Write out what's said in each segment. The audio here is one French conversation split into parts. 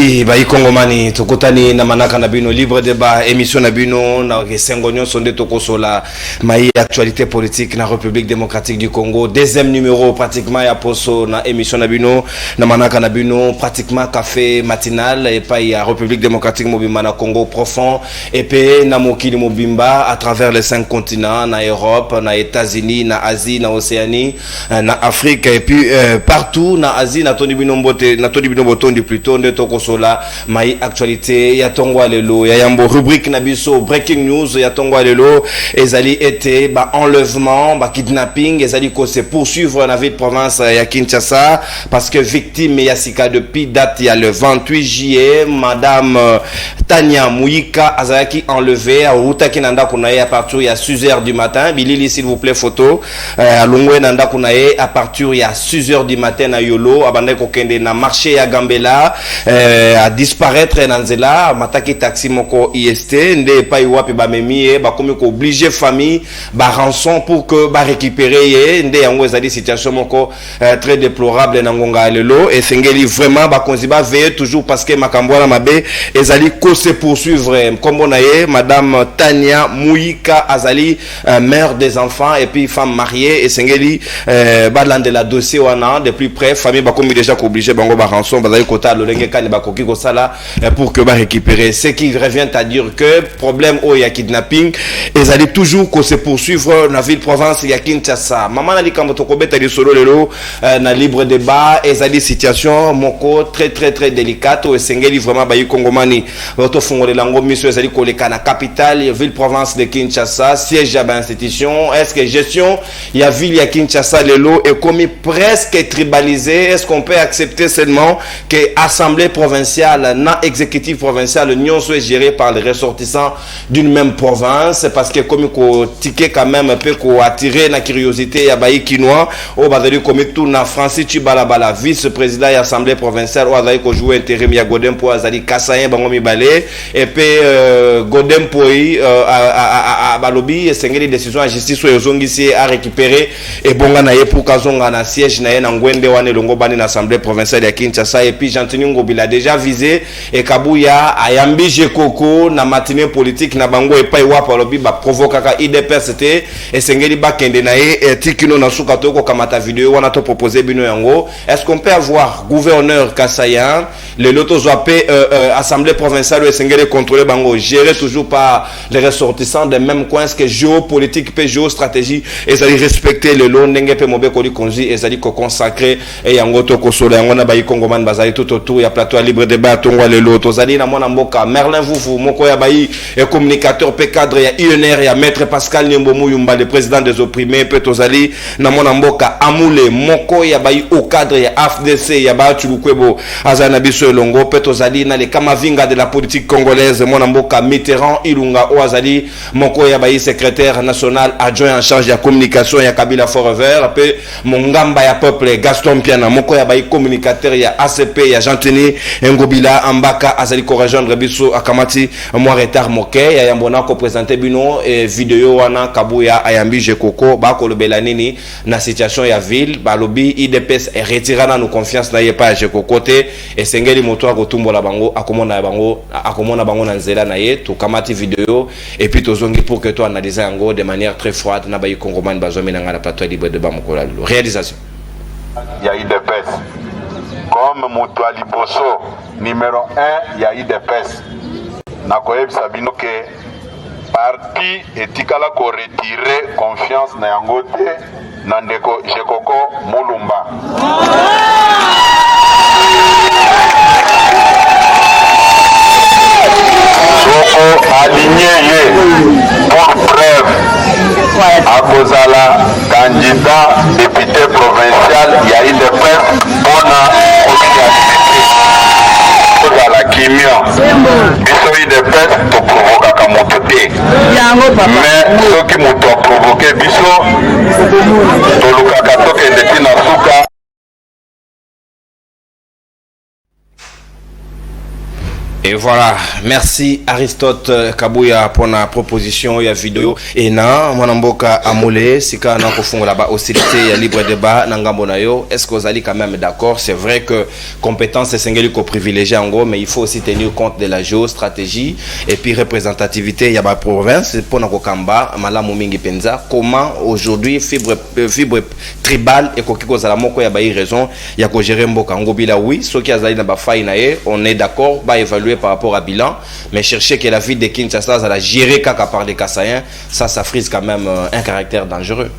merci bayi kongomani tokotani na manaka na bino libre débat émission na bino na sengonyo sonde tokosola mai actualité politique na République démocratique du Congo deuxième numéro pratiquement ya poso na émission na bino na manaka na bino pratiquement café matinal et pas ya République démocratique mobimba na Congo profond et pe na mokili mobimba à travers les 5 continents na Europe na États-Unis na Asie na Océanie na Afrique et puis partout na Asie na toni bino mbote na toni bino botondi plutôt de tokosola mai actualité ya tongwa lelo ya yambo rubrique na biso breaking news ya tongwa lelo ezali été ba enlèvement ba kidnapping ezali ko se poursuivre na ville province ya Kinshasa parce que victime ya sika depuis date ya le 28 juillet madame Tania Mouika azaki enlevée à Rutaki nanda kunaye à partir ya 6h du matin bilili s'il vous plaît photo alongwe nanda kunaye à partir ya 6h du matin na Yolo abanda ko kende na marché ya Gambela à disparaître dans nzela mataki taxi moko IST nde pa iwapi ba memi ba komi ko obligé famille ba rançon pour que ba récupérer nde yango ezali situation moko très déplorable na ngonga lelo et sengeli vraiment ba konziba veiller toujours parce que makambo na mabe ezali ko se poursuivre comme on a madame Tania Mouika azali mère des enfants et puis femme mariée et sengeli ba lande la dossier wana de plus près famille ba komi déjà ko obligé bango ba rançon bazali kota lolenge kani ba koki ko sala pour que ba récupérer ce qui revient à dire que problème o ya kidnapping ezali toujours ko se poursuivre na ville province ya Kinshasa maman na likambo to ko beta li solo lelo na libre débat ezali situation moko très très très délicate o sengeli vraiment ba yikongomani to fongolela ngo mission ezali ko leka na capitale ville province de Kinshasa siège ya ba institution est-ce que gestion ya ville ya Kinshasa lelo est commis presque tribalisé est-ce qu'on peut accepter seulement que assemblée provinciale na exécutif provincial l'union soit gérée par les ressortissants d'une même province parce que comme ko ticket quand même un peu ko attirer la curiosité ya bayi kinois au bazali comme tout na Francis Chibalabala vice-président de l'assemblée provinciale ou azali ko jouer intérim ya Godem po azali Kasayen bango mibale et puis Godem po a balobi sengeli décision à justice so yozongisi a récupérer et bonga na ye pour kazonga na siège na ye na ngwende wane longo bani na assemblée provinciale ya Kinshasa et puis Jean-Tini Ngobila déjà visé et Kabuya ayambi Jekoko na matinée politique na bango et pas iwa palobi ba provokaka IDPST et sengeli ba kende na ye tikino na suka to ko kamata vidéo wana to proposer bino yango est-ce qu'on peut avoir gouverneur Kasayan le loto zoapé assemblée provinciale et sengeli contrôler bango géré toujours par les ressortissants des mêmes coins que géopolitique pe géostratégie et ça respecter le long ndenge pe mobe ko li konzi et ça ko consacrer et yango to ko sola yango na ba yikongoman bazali tout autour ya plateau libre débat tongwa le loto zali na mona mboka Merlin Vuvu moko ya bayi et communicateur pe cadre ya INR ya maître Pascal Nyembo Muyumba le président des opprimés pe tozali na mona mboka Amule moko ya bayi au cadre ya AFDC ya ba Tulukwebo azana biso longo pe tozali na le kamavinga de la politique congolaise mona mboka Mitterrand Ilunga o azali moko ya bayi secrétaire national adjoint en charge ya communication ya Kabila Forever pe mongamba ya peuple Gaston Piana moko ya bayi communicateur ya ACP ya Jean-Tini Ngobila Ambaka azali ko rejoindre biso akamati moi retard moke ya yambona ko présenter bino vidéo wana Kabuya ayambi Jekoko ba ko lobela nini na situation ya ville ba lobi IDPS retirana nos confiance na yepa Jekoko te et sengeli moto akotumbola bango akomona bango na nzela na ye to kamati vidéo et puis tozongi pour que toi analyser yango de manière très froide na bayi kongomani bazomi na ngala plateau libre de bamokola réalisation ya IDPS comme Moutouali Liboso numéro 1 ya IDPS na koyebisa bino ke parti etikala ko retirer confiance na yango te na ndeko Jekoko Mulumba soko aligné ye pour preuve akozala candidat député provincial ya IDPS pona kozala kimia biso IDPS to provokaka moto te mais soki moto aprovoke biso tolukaka tokende tina suka. Et voilà, merci Aristote Kabouya pour la proposition et la vidéo. Et na, mwanamboka amole, sika na kofungo là-bas, hostilité, libre débat, nangambo na yo. Est-ce que vous allez quand même d'accord? C'est vrai que compétence est singulier qu'on privilégie en gros, mais il faut aussi tenir compte de la géostratégie et puis représentativité. Il y a ma province, pour na kokamba, malamu mingi penza. Comment aujourd'hui fibre tribale et kokiko zalamoko ya ba raison, ya ko gérer mboka ngobila oui, ceux qui azali na ba faille na ye, on est d'accord, ba évaluer par rapport à bilan, mais chercher que la ville de Kinshasa ça la gérer kaka par des Kassaïens, ça frise quand même un caractère dangereux.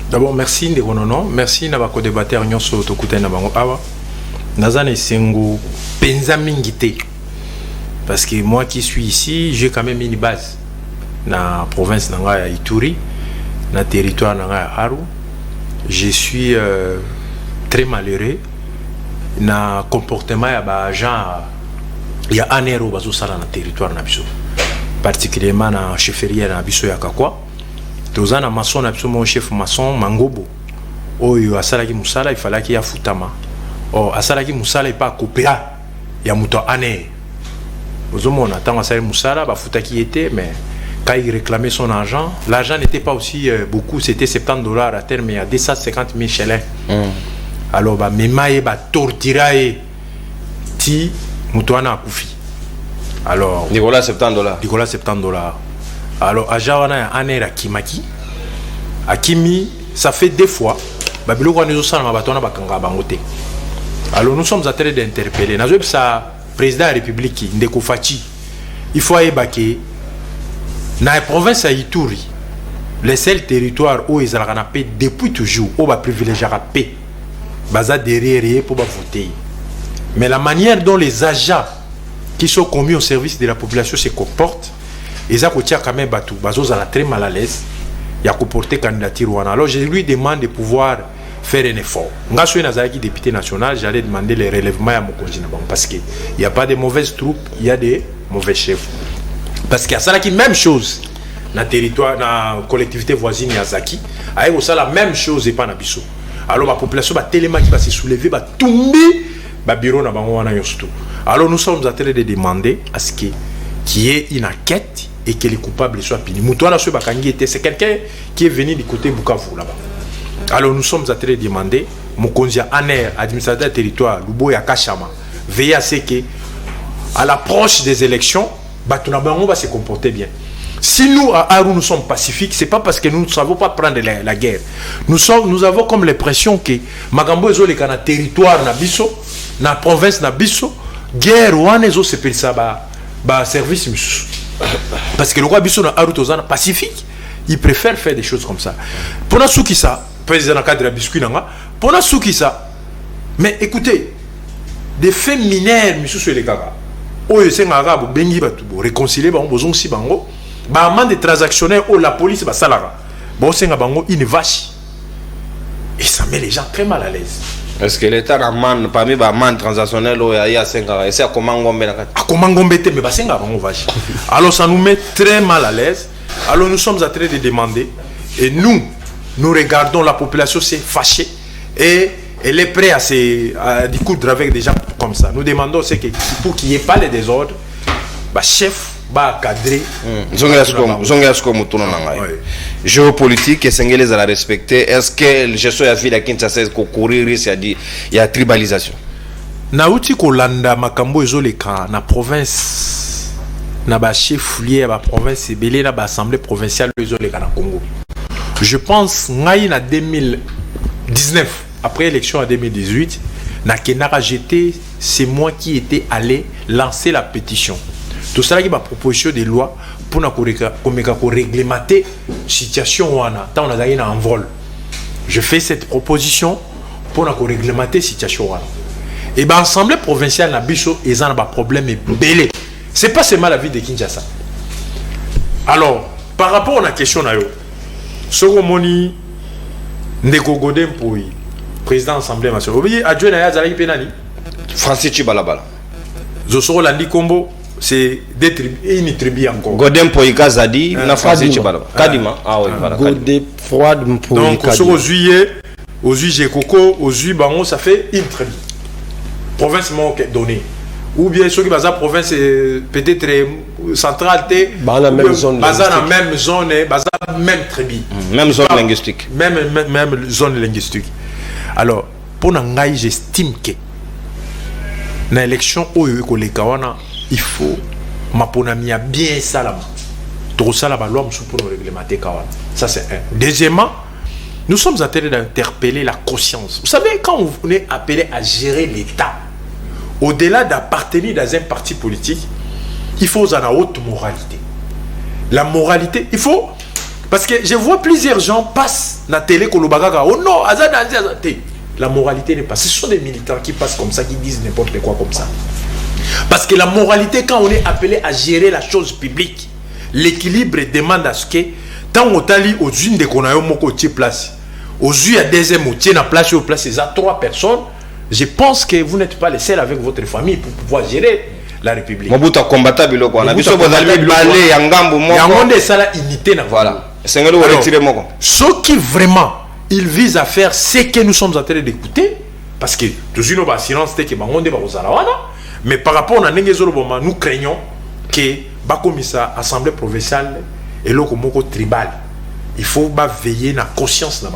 D'abord merci Ndegonono, merci na ba ko débatteur nyonso tokuta na bango awa. Nazane sengo penza mingité. Parce que moi qui suis ici, j'ai quand même une base na province nanga ya Ituri, na territoire nanga ya Aru. Je suis très malheureux na comportement ya ba agent ya anero bazo sala na territoire na biso, particulièrement na chefferie na biso ya Kakwa. Tozana maçon na biso mon chef maçon Mangobo oyo asala ki musala il fallait qu'il ya futama o asala ki musala pas coopéra ya muto ane ozomona tant asala musala ba futaki était, mais quand il réclamait son argent, l'argent n'était pas aussi beaucoup, c'était $70 à terme, il y a 250 000 shillings. Alors, bah, memaye, bah, tortirae, ti, moutouana koufi. Alors, Nicolas $70. Nicolas $70. Alors, à Jawana, aner à Kimaki. À Kimi, ça fait 2 fois. Bah, bilo kwa nizo sana mabatona bakanga bangote. Alors, nous sommes en train d'interpeller. Nazo ça président de la République, Ndeko Fachi. Il faut aller baquer. Dans la province à Ituri, les seuls territoires où ils ont la paix depuis toujours, où ils privilégier la paix, ils derrière pour voter. Mais la manière dont les agents qui sont commis au service de la population se comportent, ils ont quand même battu. Ils sont très mal à l'aise. Ils ont porté candidature. Alors je lui demande de pouvoir faire un effort. Quand je suis député national, j'allais demander le relèvement à mon congénère parce qu'il n'y a pas de mauvaises troupes, il y a des mauvais chefs. Parce qu'il y a ça qui même chose dans le territoire, dans la collectivité voisine Yazaki, avec ça la même chose et pas dans Bissau. Alors la population va tellement qui va se soulever, va tomber, va bureau na bango wana yosto. Alors nous sommes en train de demander à ce qu'il y ait une enquête et que les coupables soient punis. Moutouana ce bakangi était, c'est quelqu'un qui est venu du côté Bukavu là-bas. Alors nous sommes en train de demander, Mokonzia Aner, administrateur du territoire, Luboya Kachama, veiller à ce que à l'approche des élections, on va se comporter bien. Si nous, à Aru, nous sommes pacifiques, ce n'est pas parce que nous ne savons pas prendre la guerre. Nous avons comme l'impression que Magambo est dans le territoire, dans la province, dans la guerre, ou en se fait ça, service. Parce que le roi Bisso, dans Aru, est pacifique, il préfère faire des choses comme ça. Pour nous, qui ça, président cadre de biscuit, pour nous, qui ça, mais écoutez, des faits mineurs, monsieur, sur les gars. Oyo senga bo bengi batu bo réconcilier bango bozong si bango ba amende de transactionnaire ou la police ba salara bo senga bango une vache et ça met les gens très mal à l'aise. Est-ce que l'état amende parmi ba amende transactionnelle ou ya senga et c'est comment ngombe na kati comment ngombe te mais ba senga bango vache. Alors ça nous met très mal à l'aise. Alors nous sommes en train de demander et nous regardons la population s'est fâchée et elle est prête à découdre avec des gens comme ça. Nous demandons que pour qu'il n'y ait pas les désordres, le chef va cadrer. Géopolitique, est-ce que les respecter? Est-ce que je suis à ville à Kinshasa courir risque il y a tribalisation? Nauti Kolanda Makambo ezoleka na province na ba chef lié ba province belé na ba assemblée provinciale ezoleka na Congo. Je pense ngai na 2019 après l'élection en 2018, na Kenara GT, c'est moi qui étais allé lancer la pétition. Tout ça qui m'a proposition de loi pour réglementer la situation wana. Tant on a gagné en vol. Je fais cette proposition pour réglementer la situation wana. Et bien l'Assemblée provinciale na biso ils ont un problème belé. C'est pas seulement la ville de Kinshasa. Alors, par rapport à la question na yo, Sogomoni Ndeko Godem Pouy président de l'Assemblée nationale. Vous voyez, adjoint à Yazalaki Penani Francis Chibalabala. Zosoro Landi Kombo, c'est une tribu encore. Godem Poïka Zadi, na Francis Chibalabala. Kadima. Ah oui, voilà. Godem Froide Mpoïka. Donc, au juillet, aux juillet Coco, aux juillet Bango, ça fait une tribu. Province donnée. ou bien ceux qui basent la province peut-être centrale, la même zone, même zone, même tribu, même zone linguistique, même zone linguistique. Alors pour Nangaï, j'estime que dans l'élection il faut maponamia bien salama. Tout ça la loi pour nous réglementer kawana. Ça c'est un. Deuxièmement, nous sommes en train d'interpeller la conscience. Vous savez, quand on est appelé à gérer l'État, au-delà d'appartenir dans un parti politique, il faut une haute moralité. La moralité, il faut... Parce que je vois plusieurs gens passent dans la télé, oh non, la moralité n'est pas... Ce sont des militants qui passent comme ça, qui disent n'importe quoi comme ça. Parce que la moralité, quand on est appelé à gérer la chose publique, l'équilibre demande à ce que, tant on tali aux unes de qu'on a eu place, aux yeux à deuxième ou tient à place ou place, il y a 3 personnes. Je pense que vous n'êtes pas les seuls avec votre famille pour pouvoir gérer la République. Mobutu a combattu biloko. On a vu ça vous allez balé yangambo mo. Yangonde ça la unité na voilà. Sengelo retirer moko. Ceux qui vraiment ils visent à faire ce que nous sommes en train d'écouter parce que toujours nos silence que bangonde ba kozala wana mais par rapport à nengezolo boma nous craignons que ba komisa assemblée provinciale et loko moko tribal. Il faut veiller à la conscience de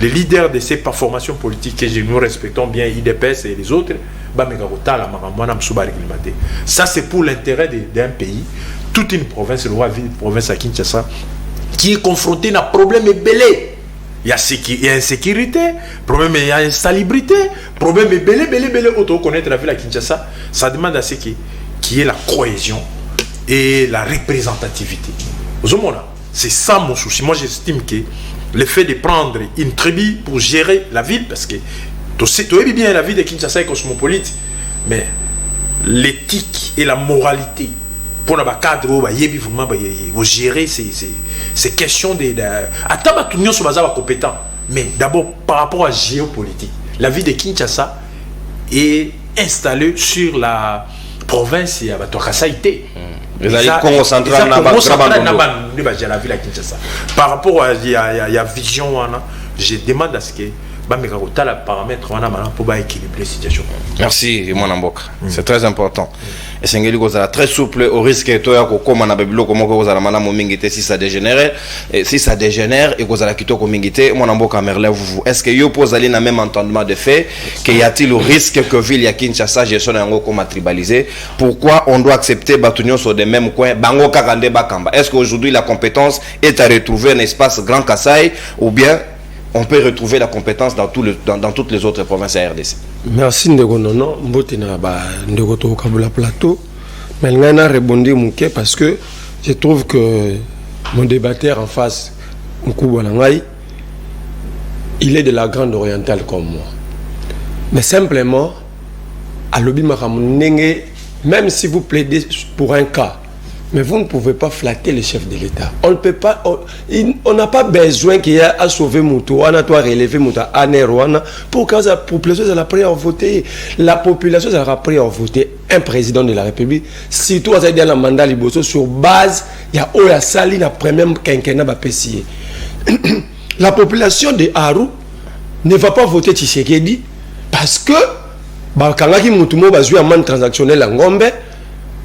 les leaders de ces formations politiques que nous respectons bien, IDPS et les autres, ça c'est pour l'intérêt d'un pays, toute une province, le roi ville, province à Kinshasa, qui est confrontée à un problème belé. Il y a insécurité, problème il y a insalubrité, problème belé, auto connaître la ville à Kinshasa, ça demande à ce qu'il y ait la cohésion et la représentativité. Vous voyez, c'est ça mon souci. Moi, j'estime que le fait de prendre une tribu pour gérer la ville, parce que tu sais bien la ville de Kinshasa est cosmopolite, mais l'éthique et la moralité, pour le cadre où gérer ces questions de... Attends, tout le monde est compétent. Mais d'abord, par rapport à la géopolitique, la ville de Kinshasa est installée sur la province de Kasaïté. Congo central par rapport à la vision, je demande à ce que les paramètres pour équilibrer la situation. Merci, mon amboka. C'est très important. Et c'est très souple au risque que si ça dégénère, si ça dégénère et que ça quitté mon amboka vous. Est-ce que vous posez le même entendement de fait qu'il y a-t-il le risque que ville ya Kinshasa gestion comme tribalisé? Pourquoi on doit accepter Batunion sur des mêmes coins bango kakande bakamba? Est-ce qu'aujourd'hui la compétence est à retrouver un espace Grand Kasaï ou bien on peut retrouver la compétence dans toutes les autres provinces à RDC? Merci Ndego Nono, Mbotina Ndego to Kabula Plateau. Mais il a répondu Mouké parce que je trouve que mon débatteur en face, Moukou Wanangaï, il est de la grande orientale comme moi. Mais simplement, à l'Obi Makamunenge, même si vous plaidez pour un cas, mais vous ne pouvez pas flatter le chef de l'État. On ne peut pas, on n'a pas besoin qu'il y ait à sauver Moutou, à relever Moutou, à Nerwana, pour que la population soit prête à voter. La population sera prête à voter un président de la République. Si tout ça dans le mandat Liboso, sur base, il y a Oya Sali, la première quinquennat va payer. La population de Aru ne va pas voter Tshisekedi parce que, quand Moutou va jouer un mandat transactionnel en Gombe,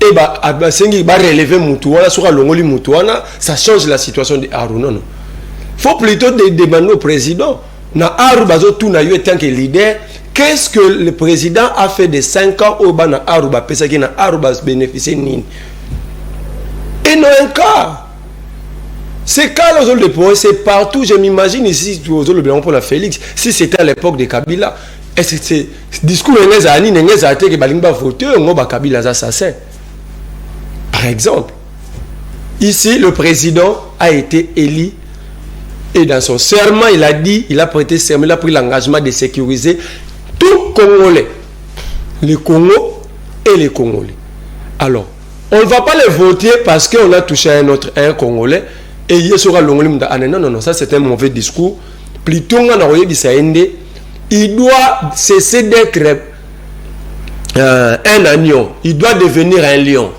et va relever Moutouana, sur Longoli Moutouana, ça change la situation de Aru. Non, non. Il faut plutôt demander au président, na Aru Bazo Tounayo tant que leader, qu'est-ce que le président a fait de 5 ans au Bana Aru Bapesa qui na Aru Bas bénéficier Nini. Et non un cas. C'est cas de pour c'est partout. Je m'imagine ici pour la Félix, si c'était à l'époque de Kabila, et c'est discours que Balimba voté, on va Kabila assassin. Par exemple, ici, le président a été élu et dans son serment, il a dit, il a prêté serment, il a pris l'engagement de sécuriser tout Congolais, les Congo et les Congolais. Alors, on ne va pas les voter parce qu'on a touché un Congolais et il sera l'ongolais. Ah non, non, non, ça c'est un mauvais discours. Plutôt, on a il doit cesser d'être un agneau, il doit devenir un lion.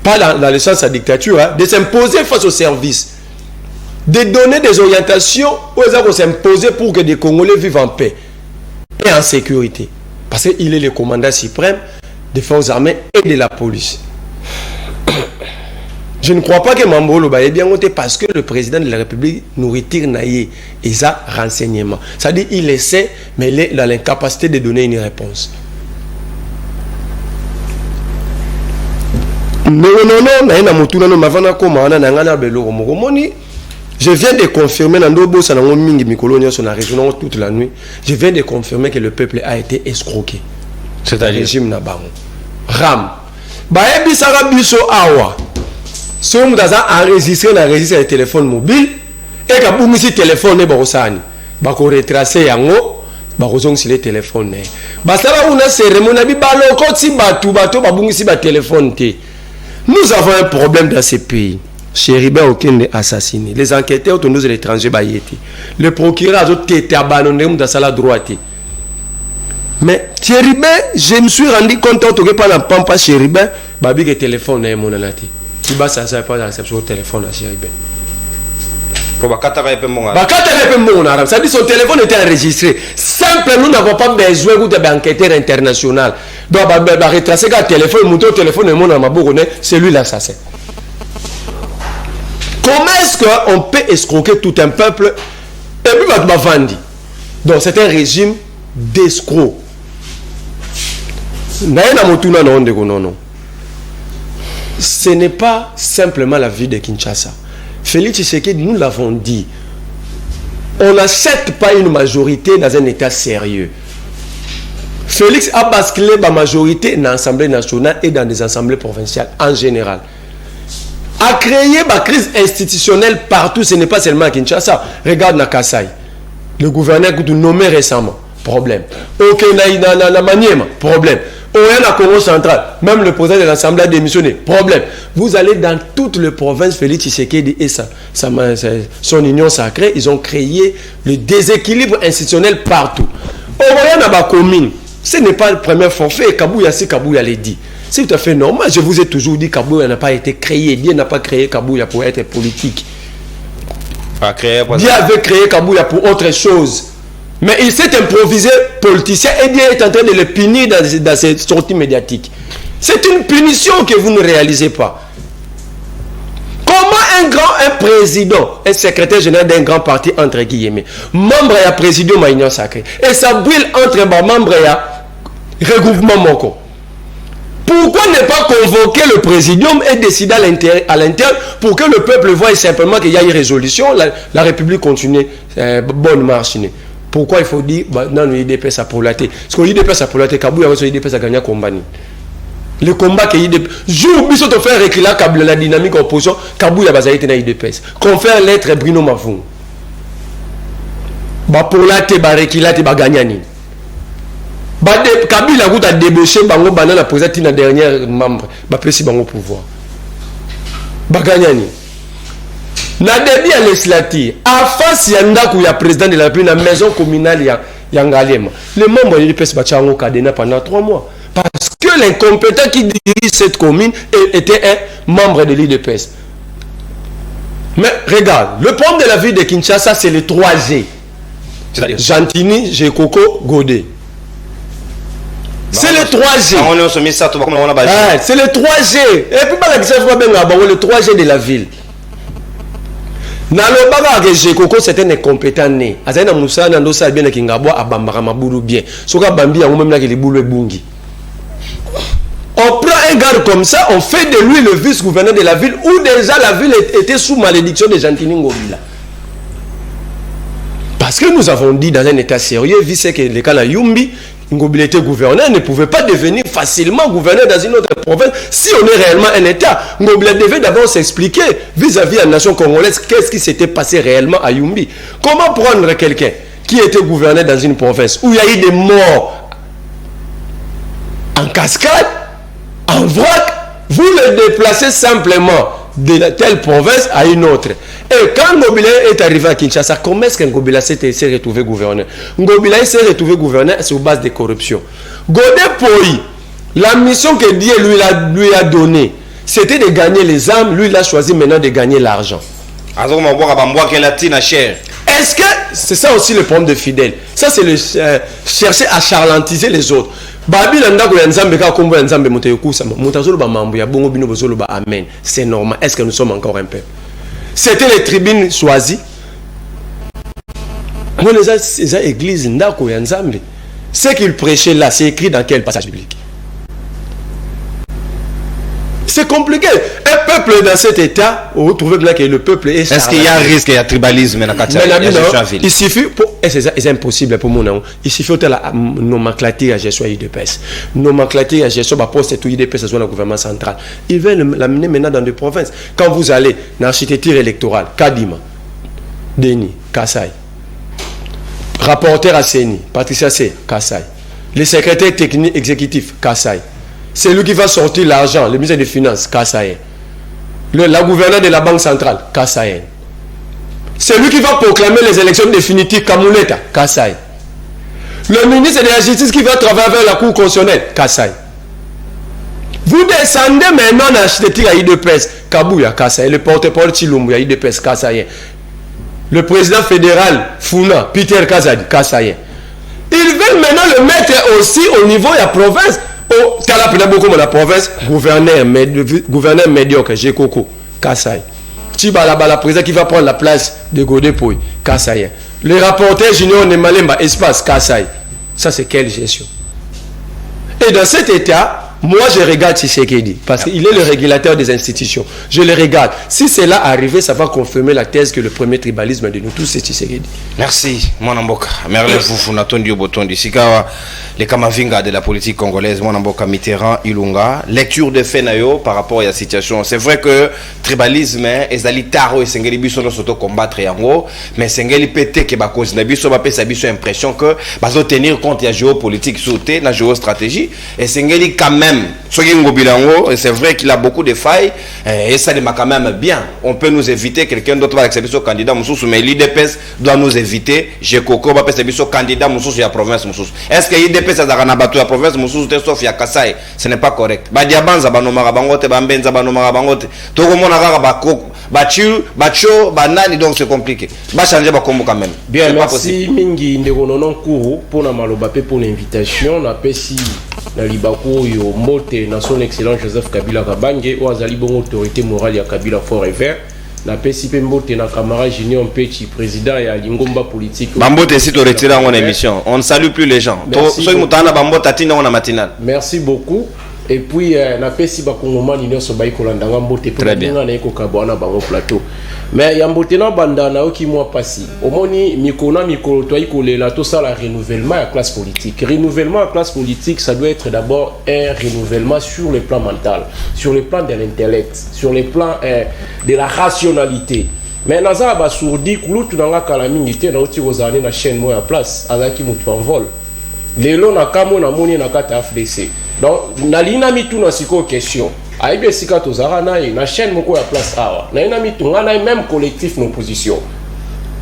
Pas dans le sens de la dictature, hein, de s'imposer face au service, de donner des orientations aux gens qui s'imposer pour que des Congolais vivent en paix et en sécurité. Parce qu'il est le commandant suprême des forces armées et de la police. Je ne crois pas que Mambolo est bien monté parce que le président de la République nous retire naïe et ça renseignement. C'est-à-dire il essaie, mais il est dans l'incapacité de donner une réponse. Je viens de confirmer toute la nuit. Je viens de confirmer que le peuple a été escroqué. C'est-à-dire régime Nabango. Ram. Baebi Sara Biso Awa. Si on a enregistré le téléphone mobile et que vous avez téléphone ne barosani bako retracer yango bako sur le téléphone basala una cérémonie bi baloko ti bato babungisi ba téléphone te. Nous avons un problème dans ces pays. Chéribin aucun est assassiné. Les enquêteurs autour de l'étranger bayeti. Le procureur a été abandonné dans sa droite. Mais Chéribin, je me suis rendu compte que par la pampa Chéribin, babi que téléphone est mon anati. Tu vas ça pas la réception au téléphone à Chéribin. Ça dit son téléphone était enregistré. Simplement, nous n'avons pas besoin d'enquêteur international. Donc, retracer le téléphone, monter au téléphone et mon c'est lui l'assassin. Comment est-ce qu'on peut escroquer tout un peuple et puis va vendre? Donc, c'est un régime d'escrocs. Non. Ce n'est pas simplement la vie de Kinshasa. Félix Tshisekedi, nous l'avons dit, on n'achète pas une majorité dans un état sérieux. Félix a basculé la majorité dans l'Assemblée nationale et dans des assemblées provinciales en général. A créé la crise institutionnelle partout, ce n'est pas seulement à Kinshasa. Regarde na Kasai, le gouverneur que tu nommé récemment, problème. Ok, na Maniema, problème. Au Congo central, même le président de l'Assemblée a démissionné. Problème. Vous allez dans toutes les provinces, Félix Tshisekedi et son union sacrée, ils ont créé le déséquilibre institutionnel partout. Au Royaume commune, ce n'est pas le premier forfait. Kabouya l'a dit. C'est tout à fait normal. Je vous ai toujours dit que Kabouya n'a pas été créé. Dieu n'a pas créé Kabouya pour être politique. Dieu avait créé Kabouya pour autre chose. Mais il s'est improvisé politicien et Dieu est en train de le punir dans ses sorties médiatiques. C'est une punition que vous ne réalisez pas. Comment un président, un secrétaire général d'un grand parti, entre guillemets, membre et président de l'Union sacrée, et ça brûle entre les membres et regroupement Moko. Pourquoi ne pas convoquer le présidium et décider à l'interne pour que le peuple voie simplement qu'il y a une résolution, la République continue bonne marche. Pourquoi il faut dire non, l'IDPS a pour la tête? Parce que l'IDPS a pour la tête, Kabouya a l'IDPS a gagné un combat. Le combat que l'IDPS. Jour où ils ont fait reculer la dynamique opposition, Kabouya a été dans l'IDPS. Confère lettre Bruno Mavung. Pour la tête, reculer, il gagné. Kabila a débauché la présidente dernière membre. Il a pouvoir. Gagné. Na début à législative, à face yandaku ya président de la République dans la maison communale ya Ngalema. Les membres de l'IPS Bachango Kadena pendant 3 mois. Parce que l'incompétent qui dirige cette commune était un membre de l'IDPS. Mais regarde, le problème de la ville de Kinshasa, c'est les 3G. Gentini, Gekoko, Godé. C'est le 3G. C'est le 3G. Et puis, le 3G de la ville. Nalobaga que Gekoko c'est un incompétent né. Azana Moussa Nandosa bien Kingabwa abambara mabulu bien. Soka bambi yango même là que les boulou bungi. On prend un gars comme ça, on fait de lui le vice-gouverneur de la ville où déjà la ville était sous malédiction de Gentini Ngobila. Parce que nous avons dit dans un état sérieux, vu que le cas de Yumbi, Ngobila était gouverneur, ne pouvait pas devenir facilement gouverneur dans une autre province. Si on est réellement un état, Ngobila devait d'abord s'expliquer vis-à-vis de la nation congolaise qu'est-ce qui s'était passé réellement à Yumbi. Comment prendre quelqu'un qui était gouverneur dans une province où il y a eu des morts en cascade, en vrac, vous le déplacez simplement de telle province à une autre. Et quand Ngobila est arrivé à Kinshasa, comment est-ce que Ngobila s'est retrouvé gouverneur? Ngobila s'est retrouvé gouverneur sur base de corruption. Godé Poyi, la mission que Dieu lui a donnée, c'était de gagner les âmes. Lui, il a choisi maintenant de gagner l'argent. Est-ce que c'est ça aussi le problème de Fidèle? Ça, c'est chercher à charlantiser les autres. babi na ndako ya nzambe ka kombo ya nzambe moto yokusa moto azoloba mambo ya bongo bino bozoloba amen. C'est normal. Est-ce que nous sommes encore un peuple? C'était les tribunes choisies. Moi les églises ndako ya nzambe. Ce qu'il prêchait là, c'est écrit dans quel passage biblique? C'est compliqué. Un peuple dans cet état, vous trouvez bien que le peuple est... Est-ce qu'il y a un risque, il y a tribalisme dans la il suffit, c'est impossible pour moi. Il suffit de la nomenclature à gestion IDPS. Nomenclature à gestion, bah, poste tout IDPS, c'est le gouvernement central. Ils veulent l'amener maintenant dans des provinces. Quand vous allez dans l'architecture électorale, Kadima, Denis, Kassai, rapporteur à CENI, Patricia C, Kassai, les secrétaires techniques exécutifs, Kassai. C'est lui qui va sortir l'argent, le ministre des Finances, Kassaïen. La gouverneure de la Banque centrale, Kassaïen. C'est lui qui va proclamer les élections définitives, Kamouleta, Kassaïen. Le ministre de la Justice qui va travailler avec la Cour constitutionnelle, Kassaïen. Vous descendez maintenant dans l'architecture à IDPS, Kabouya, Kassaïen. Le porte-parole Chilumbu à IDPS, Kassaïen. Le président fédéral, Founa, Peter Kazadi, Kassaïen. Ils veulent maintenant le mettre aussi au niveau de la province. Oh, tu as beaucoup dans la province, gouverneur médiocre, Jekoko, Kassai. Tibalaba, la présidente qui va prendre la place de Godepouy, Kassai. Le rapporteur junior de Malemba, espace, Kassai. Ça, c'est quelle gestion? Et dans cet état, moi, je regarde Tshisekedi, parce qu'il est le régulateur des institutions. Je le regarde. Si c'est là arrivé, ça va confirmer la thèse que le premier tribalisme de nous tous, c'est Tshisekedi. Merci, Mwanamboka. Merle Fufunaton Dioboton du Sikawa, les Kamavinga de la politique congolaise, Mwanamboka Mitterrand, Ilunga. Lecture de fait nayo par rapport à la situation. C'est vrai que tribalisme, ezali taro et sengeli biso no soto combattre yango, mais sengeli pété que ba cause na biso ba pesa biso impression que bazo tenir compte ya géopolitique sauté, na géostratégie et sengeli quand même. Et c'est vrai qu'il a beaucoup de failles et ça démarre quand même bien. On peut nous éviter, quelqu'un d'autre va accepter son candidat, mais l'IDPS doit nous éviter. J'ai Coco va accepter son candidat sur la province. Est-ce que l'IDPS a rabattu la province sauf il y a Kassai? Ce n'est pas correct. Badiabanza banomara bangote, bambenza banomara bangote. Tout le monde a rabattu. Bacho, banani, donc c'est compliqué. Va changer ba combo quand même. Bien, merci Mingi Ndegononon Kourou pour la malobapé pour l'invitation. Na pesi na libako yo mote na son excellent Joseph Kabila Kabange ou azali bon autorité morale ya Kabila Forever. Na pesi pe mbote na camarade Junior Mpechi président ya Lingomba politique. Bambote si tu retires en émission. On ne salue plus les gens. Soy mutana bambota tina on a matinale. Merci beaucoup. Et puis na pesi ba kongoma ni nyonso ba ikolanda mbote pour na eko kabwana bango plateau. Mais ya mbote na banda na oki moi passé. Omoni mikona mikolo to ikolela to ça la renouvellement à classe politique. Renouvellement à classe politique, ça doit être d'abord un renouvellement sur le plan mental, sur le plan de l'intellect, sur le plan de la rationalité. Mais naza ba sourdi kulutu na kala mingi na oti kozane na chaîne moi à place azaki mutu en vol. Lelo na kamo na moni na kata FDC. Donc nalina mitu na siko question. Aibe sika tozara na na chaîne moko ya place awa. Na ina mitu ngana même collectif en opposition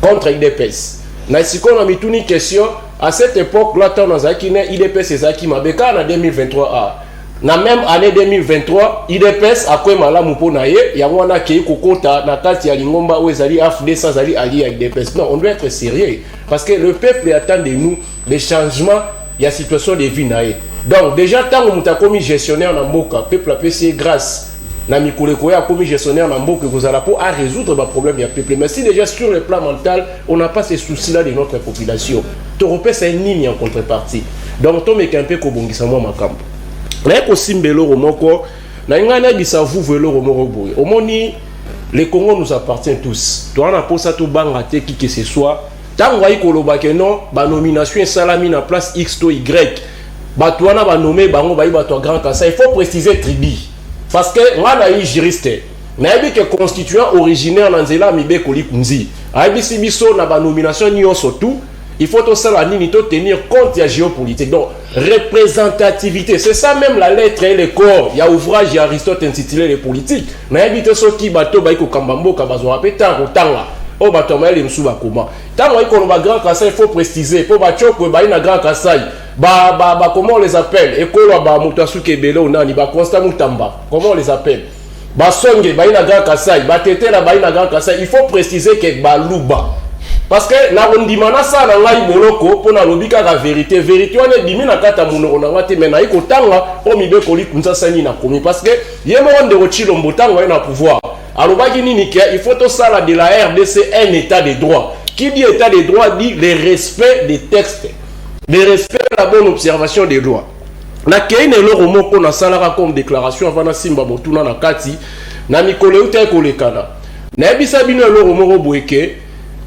contre IDPS. Na siko na mitu ni question à cette époque là tant nazaki na IDPS ezaki mabeka na 2023 a. Na même année 2023 IDPS akwe malamu po na ye ya wana ke kokota na kati ya Lingomba ou ezali AFD sans ali allié avec IDPS. Non, on doit être sérieux parce que le peuple attend de nous des changements. Il y a situation de vie naé. Donc déjà tant que muta commis gestionnaire na mboka peuple a payé grâce na mikoleko ya commis gestionnaire na mboka vous allez pour à résoudre le problème du peuple. Mais si déjà sur le plan mental on n'a pas ces soucis là de notre population. Toropé c'est une ligne en contrepartie. Donc to meka un peu ko bongisa moi makambo. Na ko simbelo romoko na ngana bisa vous velo romoko boy. Omoni le Congo nous appartient tous. Toi on a pour ça tout banga te qui que ce soit. Tant que koloba que non, ba nomination salami na place X to Y. Ba tuana ba nommer bango ba iba to grand Kassai. Il faut préciser tribi. Parce que moi na yi juriste. Na yebi que constituant originaire na nzela mibe koli kunzi. Aibi si biso na ba nomination nyonso tout, il faut to sala nini to tenir compte ya géopolitique. Donc représentativité, c'est ça même la lettre et le corps. Il y a ouvrage il y a Aristote intitulé les politiques. Na yebi to so ki bato ba iko kambambo ka bazo rapé tango tanga. Oh batoma les msuba comment tant qu'on va grand Kassai il faut préciser pour bachoko ba ina grand Kassai ba comment on les appelle ekolo ba mutasuke belo nani ba Constant Mutamba comment on les appelle ba songe ba ina grand Kassai ba tete la ba ina grand Kassai il faut préciser que ba luba parce que na ondimana ça na ngai boloko pour na lobika la vérité on est dimi na kata muno na ngate mais na iko tanga o mibe koli kunza sani na komi parce que yemo onde rochilo mbotanga na pouvoir alobaki nini que il faut tout ça de la RDC un état de droit. Qui dit état de droit dit le respect des textes, le respect de la bonne observation des lois. Na keine eloko moko na salara comme déclaration avant na simba botuna na kati na mikolo uta kolekana na ebisa bino eloko moko boyeke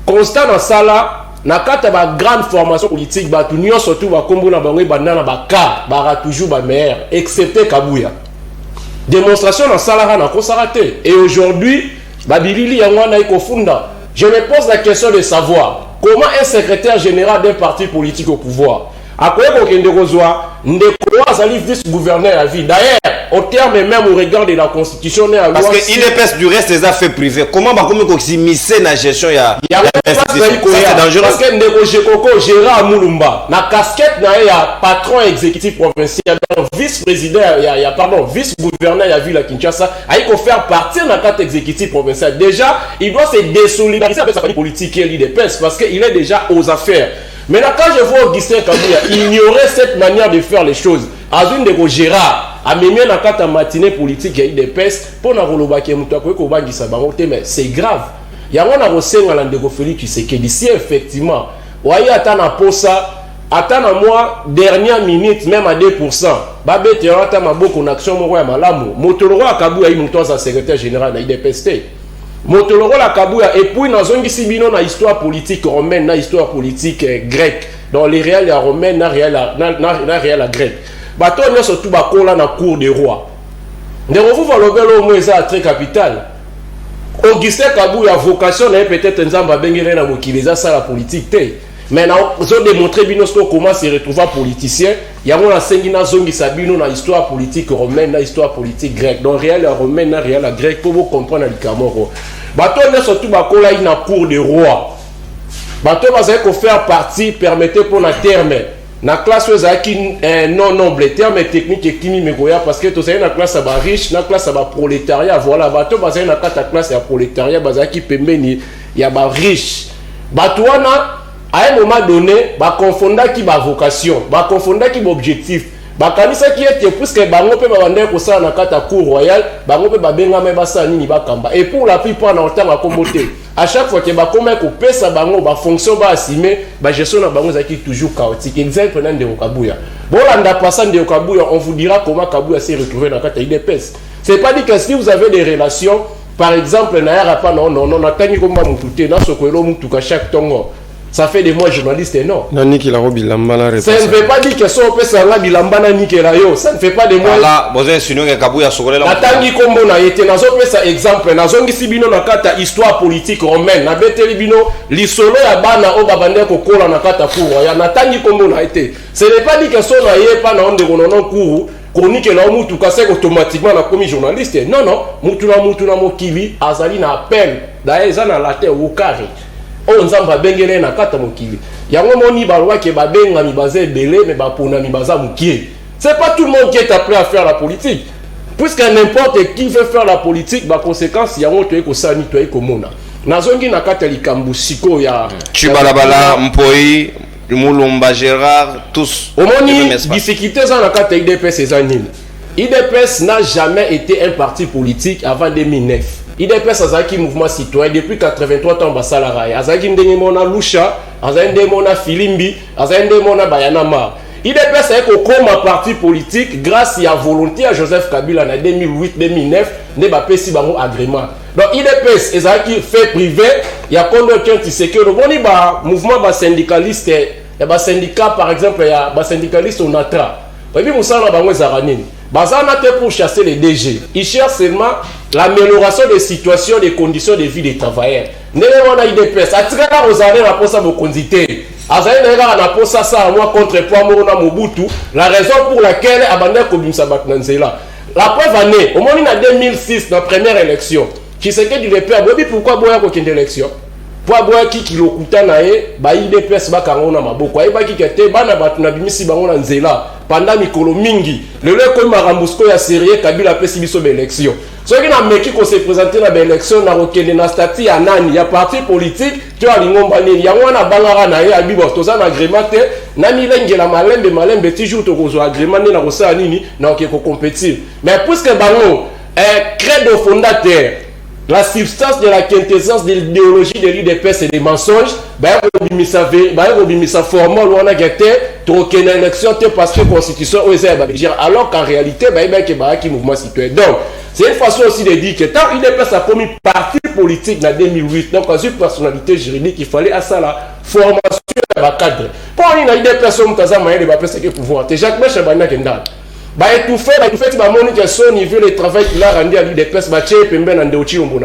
constat na sala na kata ba grande formation politique ba tout nyonso surtout ba kombo na bango bandana ba ka ba toujours ba meilleur excepté Kabuya démonstration na salara na kosarate et aujourd'hui ba bilili yango na ikofunda. Je me pose la question de savoir comment un secrétaire général d'un parti politique au pouvoir a quoi vice-gouverneur à vie. D'ailleurs, au terme même au regard de la constitution, parce qu'il est pèse du reste des affaires privées. Comment va comme s'immiscer dans la gestion c'est dangereux. Parce que Ndeko Koko Gérard Moulumba, la casquette il y a patron exécutif provincial, vice-président, vice-gouverneur à ville à Kinshasa, il faut faire partie de la carte exécutive provinciale. Déjà, il doit se désolidariser avec sa famille politique et l'IDPS parce qu'il est déjà aux affaires. Maintenant, quand je vois Augustin Kabuya ignorer cette manière de faire les choses, Azun de Gérard a même dans la matinée politique et IDPS pour mais c'est grave. Il y a un conseil à l'endroit Félix Tshisekedi d'ici effectivement, voyez attends posa, attends moi dernière minute même à 2%. Babé tu attends ma beaucoup en action mon roi malamu. Motoloro Kabuya il monte sa secrétaire général de IDPS. Motoloro la Kabuya et puis dans un sibino na histoire politique romaine na histoire politique grecque dans les réels romaines na réel grec bato ne surtout ba kola na cour des rois de vous va le moins ça très capital Augustin Kabuya vocation na peut-être nzamba bengele na mokileza ça la politique té mais na zo démontrer bino comment se retrouver politicien yango na sengi na zongi sabino na histoire politique romaine na histoire politique grecque dans réel romaine na réel grec pour vous comprendre le camoro bato ne surtout ba kola na cour des rois bato va faire partie permettez pour na terme na classe qui non noble terme technique et kimi megoya parce que tout ça na classe ba riche na classe ba prolétariat voilà bato ba na kata classe ya prolétariat ba qui pembeni ya ba riche bato wana à un moment donné ba confondaki qui ba vocation ba confondaki qui objectif ba kanisa qui était puisque bango pe ba bande ko ça na kata cour royale bango pe ba benga me ba sa nini ba kamba et pour la plupart na temps à commoter à chaque fois que ba comment ko pesa bango ba fonction ba assumer ba gestion na bango zaki toujours chaotique exemple na Ndeko Kabuya bolanda passant Ndeko Kabuya on vous dira comment Kabuya s'est retrouvé dans kata IDPS. C'est pas dit que si vous avez des relations par exemple na yara pas non atani ko mba mututé na sokolo mutuka chaque tongo. Ça fait des mois journaliste non. Ça ne veut pas dire que ça peut ça là bilambana nikela yo. Ça ne fait pas des mois. Là, bozen sino ke Kabuya sokolela. Atangi kombo na yete nazo pesa exemple nazo ngisi bino na kata histoire politique romaine na beteli bino lisolo ya bana o babande ko kola na kata cour ya natangi kombo na yete. Ce n'est pas dit que ça na yé pas na onde konono cour chronique na mutu kase automatiquement na commis journaliste. Non mutu na mokili azali na appel daeza na latin au carré. On nzamba bengele na kata mokili yango moni balwa ke babenga mi bazé belé mais ba pona mi baza mukie. C'est pas tout le monde qui est appelé à faire la politique puisque n'importe qui veut faire la politique ba conséquence yango to eko sani to eko mona nazongi na kata likambu siko ya Chibalabala Mpoi Mulumba Gérard tous omoni difficulté za na kata IDPS ezanine. IDPS n'a jamais été un parti politique avant 2009. IDPS azaki mouvement citoyen depuis 83 ans basalara azaki ndenge mona Lusha azaki ndenge mona Filimbi azaki ndenge mona Bayanama. IDPS a comme parti politique grâce à la volonté à Joseph Kabila en 2008-2009 ne ba pesi bango agrément. Donc IDPS ezaki fait privé ya kondo kenti sekero boni ba mouvement ba syndicaliste ya ba syndicat par exemple ya ba syndicaliste onatra. Puis musala bango zaranini. Bazana te pour chasser les DG. Ils cherchent seulement l'amélioration des situations, des conditions de vie des travailleurs. N'est pas IDPS. Atikala ozane na posa bokondité. Azane na posa ça moi contre Poamoro na Mobutu. La raison pour laquelle abandonne kobimsa batnanzela. La preuve année, au moins en 2006 dans la première élection, qui s'est dit le père, pourquoi boya ko kende élection? po aboya kiki lokuta na ye ba IDPS bakango na maboko ayeba kiki te bana batu na bimisi bango na nzela pendant mikolo mingi lelo ko marambusko ya sérieux Kabila pesi biso ba élection soki na meki ko se présenter na ba élection na rokende na statut ya nani ya parti politique to alingomba nini yango na bangara na ye abibo toza na agrément te na milengela malembe toujours to ko zo agrément na ko sa nini na ko compétir mais puisque bango credo fondateur la substance de la quintessence de l'idéologie de l'IDPS et des mensonges, ça formal ou on a gâté, donc une élection parce que la constitution alors qu'en réalité, il mouvement citoyen. Donc, c'est une façon aussi de dire que tant l'IDPS a promis parti politique en 2008, donc dans une personnalité juridique, il fallait à ça la formation de la cadre. Pour l'IDPS, on a moyen de faire pouvoir. C'est Jacques Mecha Bana Kendal. Tout fait, tu vas montrer son niveau le travail qu'il a rendu à l'IDPS, la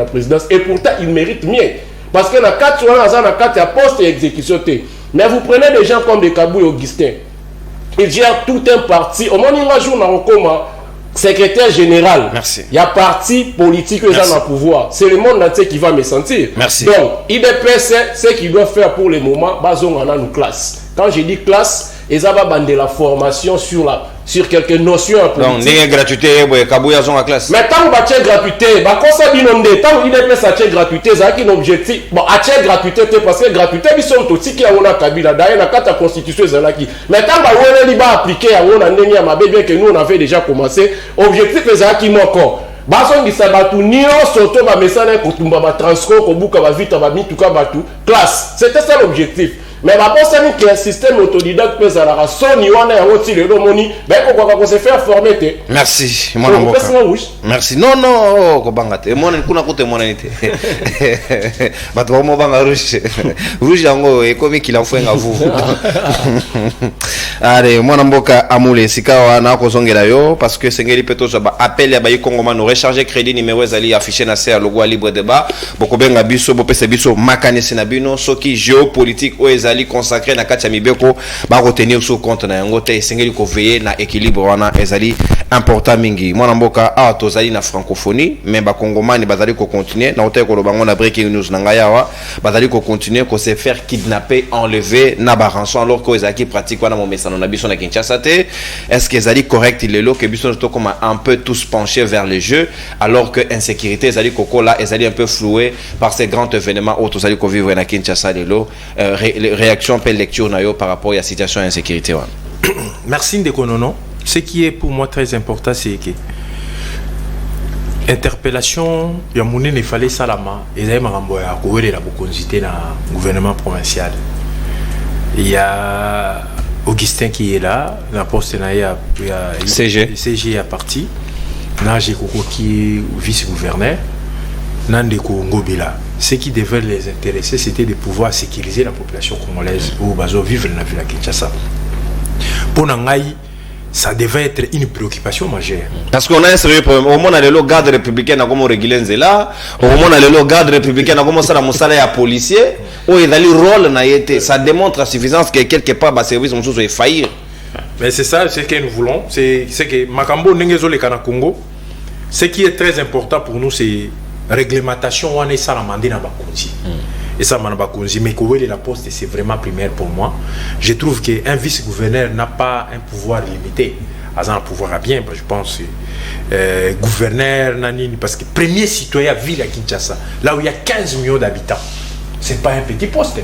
présidence, et pourtant il mérite mieux. Parce que dans 4 ans, dans 4 poste et exécution. Mais vous prenez des gens comme des Kabou et Augustin, ils gèrent tout un parti. Au moment où il joue dans le secrétaire général, merci. Il y a parti politique qui est dans le pouvoir. C'est le monde entier qui va me sentir. Merci. Donc, IDPS, ce qu'il doit faire pour le moment, on a une classe. Quand je dis classe, ils ont bandé la formation sur quelques notions en politique. Donc, il y a gratuité, Kabouya sont en classe. Mais tant que tu as gratuité, tant que IDPS a gratuité, c'est un objectif. Bon, a gratuité, parce que gratuité, ils sont aussi qui ont Kabila. D'ailleurs, dans la constitution, c'est là qui. Mais tant que tu as appliqué, bien que nous, on avait déjà commencé, objectif, c'est qui encore. Bason qui s'abattu nio soto ba mesana ko tumba ba transco ko buka ba vita ba mituka ba tout classe, c'était ça l'objectif. Mais ma bosse a mis qu'il y a un système autodidacte pèse à la race, ni on a aussi le domoni, ben qu'on se faire former. Merci, mon amour. Merci. Non, Kobangate. Moi, je ne sais pas si je rouge. Rouge, et comme qu'il en fait à vous. Allez, moi, je amoulé. Si on a un parce que c'est un peu appel à Baye Congo, nous recharger crédit numéro affiché dans le logo libre débat. Beaucoup bien, biso, biso, makane senabino, ce qui géopolitique, ali consacré na kati ya mibeko ba retenir sous compte na yango te esengeli ko veiller na équilibre wana ezali important mingi mwana mboka a tozali na francophonie mais ba kongomani bazali ko continuer na hôtel ko lobango na breaking news na ngayawa bazali ko continuer ko se faire kidnapper enlever na ba rançon alors que ezaki pratique wana mo mesano na biso na Kinshasa te est-ce que ezali correct lelo que biso to comme un peu tous penchés vers le jeu alors que insécurité ezali kokola ezali un peu floué par ces grands événements où tozali ko vivre na Kinshasa lelo réaction per lecture par rapport à la situation d'insécurité. Merci Ndekonono. Ce qui est pour moi très important, c'est que interpellation, il y a mon il fallait salama et il y a la gouvernement provincial. Il y a Augustin qui est là, la poste il y a CG est parti, Nage Koko qui est vice-gouverneur, Nandeko Ngobila. Ce qui devait les intéresser, c'était de pouvoir sécuriser la population congolaise ou vivre dans la ville de Kinshasa. Pour Nangaï, ça devait être une préoccupation majeure. Parce qu'on a un sérieux problème. Au moins, on a le garde républicain comme régulier là. Au moins, on a le garde républicain comme ça, on a un policier. Où il a le rôle, ça démontre à suffisance que quelque part, le service va faillir. Mais c'est ça, ce que nous voulons. C'est que Makambo Nengezo le Kana Congo, ce qui est très important pour nous, c'est réglementation on est ça la mandé na bakonzi et ça man bakonzi mais que la poste c'est vraiment primaire pour moi. Je trouve que un vice-gouverneur n'a pas un pouvoir limité à un pouvoir à bien je pense gouverneur nanini parce que premier citoyen ville à Kinshasa là où il y a 15 millions d'habitants c'est pas un petit poste.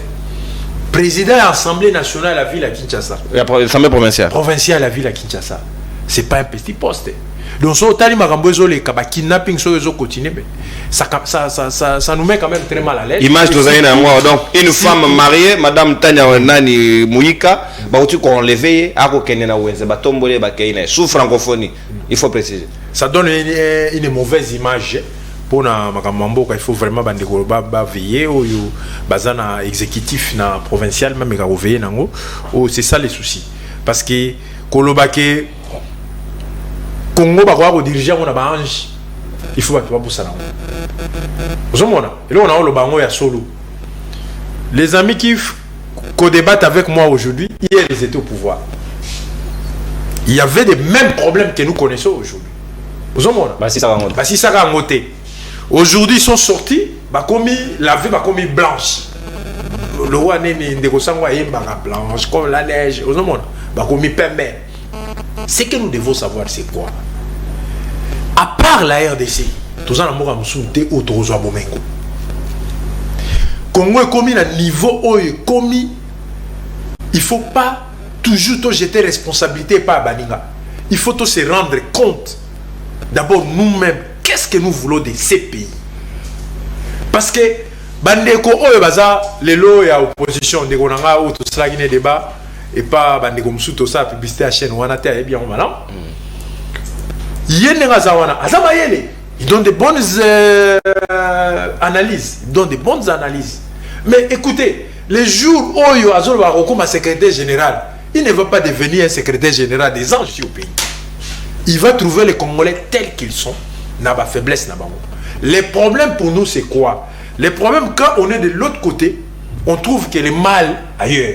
Président de l'Assemblée nationale à la ville à Kinshasa, l'Assemblée provinciale à la ville à Kinshasa, c'est pas un petit poste. Donc, si on a kidnapping, ça nous met quand même très mal à l'aise. Image de donc une femme mariée, Madame Tania Nani Mouika, qu'on l'éveille, sous francophonie, il faut préciser. Ça donne une mauvaise image pour Makamambo, il faut vraiment veiller au bazana exécutif na provincial même veiller nango. C'est ça les soucis. Parce que Kolobake Congo va diriger on a ange il faut pas pour ça là et là on a le bango ya solo les amis qui débattent avec moi aujourd'hui hier ils étaient au pouvoir il y avait des mêmes problèmes que nous connaissons aujourd'hui si ça va monter aujourd'hui ils sont sortis la vie va comme blanche le roi n'est de Kosangwa et blanche comme la neige. Ce que nous devons savoir, c'est quoi? À part la RDC, tous en amour à Moussouté ou Tozoa Bomengo. Congo est commis à niveau où il est commis. Il ne faut pas toujours jeter responsabilité par Baninga. Il faut se rendre compte. D'abord nous-mêmes, qu'est-ce que nous voulons de ces pays? Parce que Bandeko oyo baza lelo ya opposition de konanga ou tout cela qui n'est débat et pas Bandeko Moussouto ça publicité à chaîne wana te bien malin. Yene ngazawana azama yele. Ils donnent de bonnes analyses, ils donnent de bonnes analyses. Mais écoutez, les jours où Oyo Azol va comme un secrétaire général, il ne va pas devenir un secrétaire général des anges au pays. Il va trouver les Congolais tels qu'ils sont, n'a pas faiblesse, n'a pas. Les problèmes pour nous, c'est quoi? Les problèmes, quand on est de l'autre côté, on trouve que le mal ailleurs.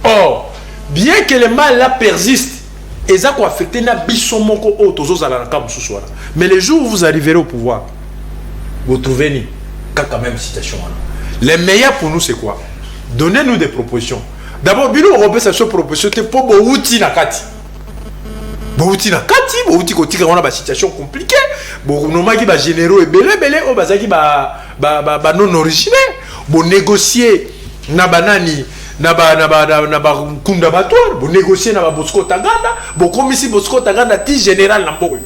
Or, bien que le mal là persiste, et ça quoi affecté na bisomoko otozo ala na ce soir. Mais le jour où vous arriverez au pouvoir, vous trouvez ni quand même situation. Les meilleurs pour nous c'est quoi? Donnez-nous des propositions. D'abord, bilo européen ça se proposition pour bouti na kati. Bouti na kati, bouti ko tika on a ba situation compliquée. Bon normalement qui ba généraux et belé o bazaki ba non originaire. Bon négocier na banani na ba kunda batoire, bon négocier na ba Bosco Taganda, bon comme ici Bosco Taganda ti général na mboyo.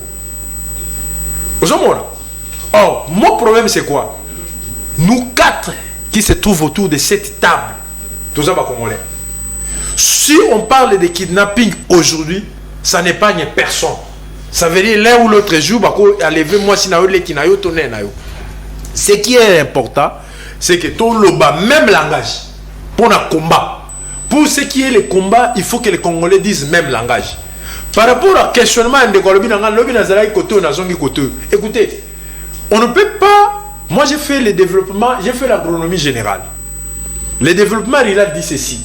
Or, mon problème c'est quoi? Nous quatre qui se trouvent autour de cette table, tous les Congolais. Si on parle de kidnapping aujourd'hui, ça n'épargne personne. Ça veut dire l'un ou l'autre jour, moi si ce qui est important, c'est que tout le bas, même langage, pour un combat. Pour ce qui est le combat, il faut que les Congolais disent même langage. Par rapport au questionnement de écoutez, on ne peut pas. Moi j'ai fait le développement, j'ai fait l'agronomie générale. Le développement il a dit ceci.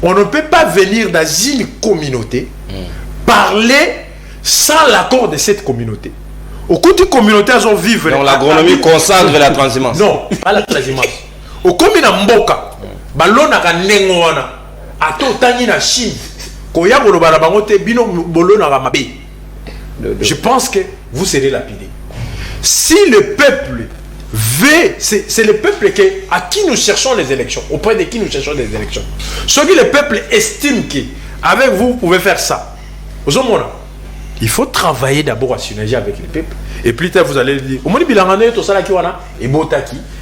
On ne peut pas venir dans une communauté parler sans l'accord de cette communauté. Au cours d'une communauté, elles ont vivre. Donc l'agronomie consacre la transhumance. Non, pas la transhumance. Au commune Mboka, balona kanengoana, ato tangi na Chine, koya bolobala bangote bino bolona ramabe. Je pense que vous serez lapidés. Si le peuple veut, c'est le peuple à qui nous cherchons les élections, auprès de qui nous cherchons les élections. Ce que le peuple estime qu'avec vous, vous pouvez faire ça. Il faut travailler d'abord à synergie avec le peuple. Et plus tard, vous allez dire,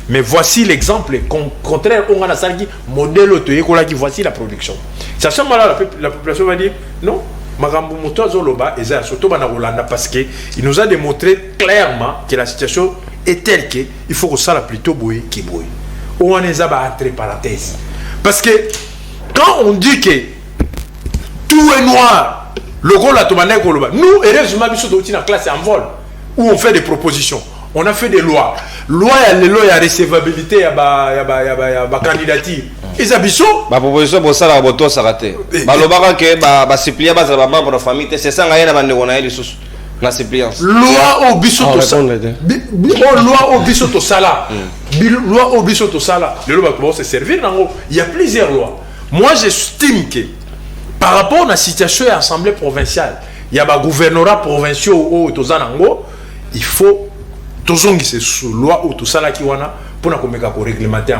mais voici l'exemple contraire, on a un modèle qui voici la production. Ça ce moment-là, la population va dire, non, parce qu'il nous a démontré clairement que la situation est telle qu'il faut que ça plutôt bouille qui bouille. On est entre parenthèses. Parce que quand on dit que tout est noir, le rôle à Tomané Koloba, nous, heureusement, nous sommes dans la classe en vol, où on fait des propositions. On a fait des lois. Loi, il y a recevabilité, il y a candidature. Ils habitent. Ma proposition pour ça, la boto s'arrête. Balobara que supplier bas la membre de famille, c'est ça nga yena bande kona les na suppliance. Loi au biso to sala. Loi au biso to sala. Loi au biso to sala. Le loi va se servir nango. Il y a plusieurs lois. Moi, j'estime que par rapport à la situation de l'Assemblée provinciale, il y a des gouvernorats provinciaux ou tout ça, il faut toujours que ce loi ou tout ça pour réglementer.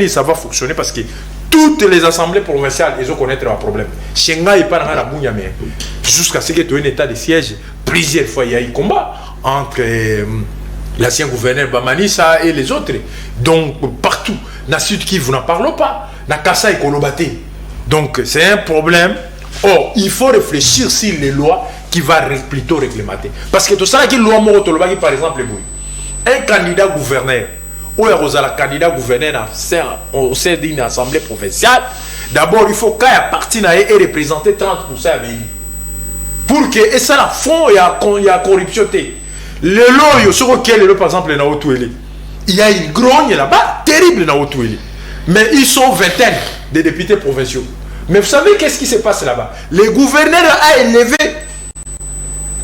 Ça va fonctionner parce que toutes les assemblées provinciales, ils ont connaître leurs problèmes. Jusqu'à ce qu'il y ait un état de siège, plusieurs fois il y a eu combat entre l'ancien gouverneur Bamanissa et les autres. Donc partout, dans le sud qui vous n'en parlons pas, dans Kassa et Kolobate. Donc c'est un problème. Or, il faut réfléchir sur les lois qui vont plutôt réglementer. Parce que tout ça, qui loi Morotolobaki par exemple, un candidat gouverneur, ou un candidat gouverneur au sein d'une assemblée provinciale, d'abord il faut qu'il y ait parti et représenter 30% à pays. Pour que, et ça, la fond, il y a corruption. Le lot, sur lequel, par exemple, il y a une grogne là-bas, terrible dans Otoueli. Mais ils sont vingtaines de députés provinciaux. Mais vous savez qu'est-ce qui se passe là-bas? Les gouverneurs ont élevé,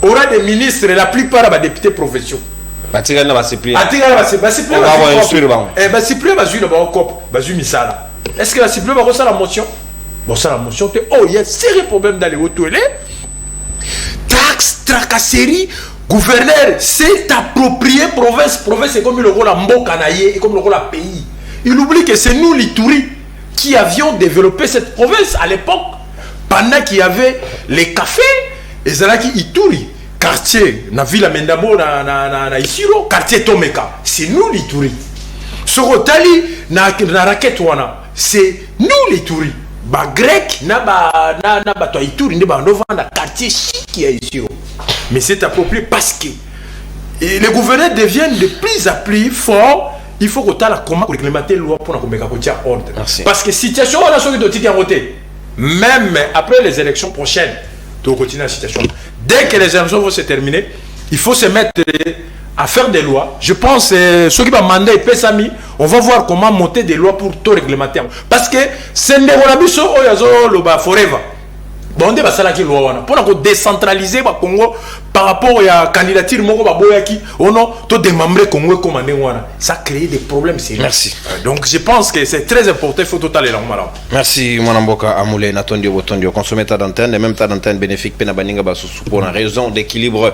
aura des ministres, et la plupart des députés provinciaux. batika na basipli atika basipli on va instruire ba basipli bazui na ba cop bazui misala est-ce que la basipli ba ko ça la motion bon ça la motion oh il y a sérieux problème dans les toilettes taxe tracasserie gouverneur c'est approprié province c'est comme le rôle à mboka naie et comme le rôle à pays il oublie que c'est nous l'Ituri qui avions développé cette province à l'époque pendant qu'il y avait les cafés et Zalaki Ituri quartier na ville Mendamo na Isiro quartier Tomeka c'est nous l'Ituri Sorotali na raquette wana c'est nous l'Ituri ba grec na to Ituri ne ba novanda quartier chic à Isiro mais c'est approprié parce que les gouverneurs deviennent de plus en plus forts. Il faut que tu aies comment réglementer la loi pour mettre en ordre. Parce que situation on a choisi de tirer à voter. Même après les élections prochaines, tu vas continuer la situation. Dès que les élections vont se terminer, il faut se mettre à faire des lois. Je pense ceux qui vont demander PSAMI, on va voir comment monter des lois pour tout réglementer. Parce que c'est une dérogation forever. Bon, on va qui loi pour décentraliser le Congo par rapport à la candidature moko baboyaki on non to démembrer Congo comme wana ça crée des problèmes sérieux. Merci. Donc je pense que c'est très important, il faut totaler là malade. Merci mon amboka Amoulé Natondio Botondio consommer ta d'antenne et même ta d'antenne bénéfique pena baninga ba pour la raison d'équilibre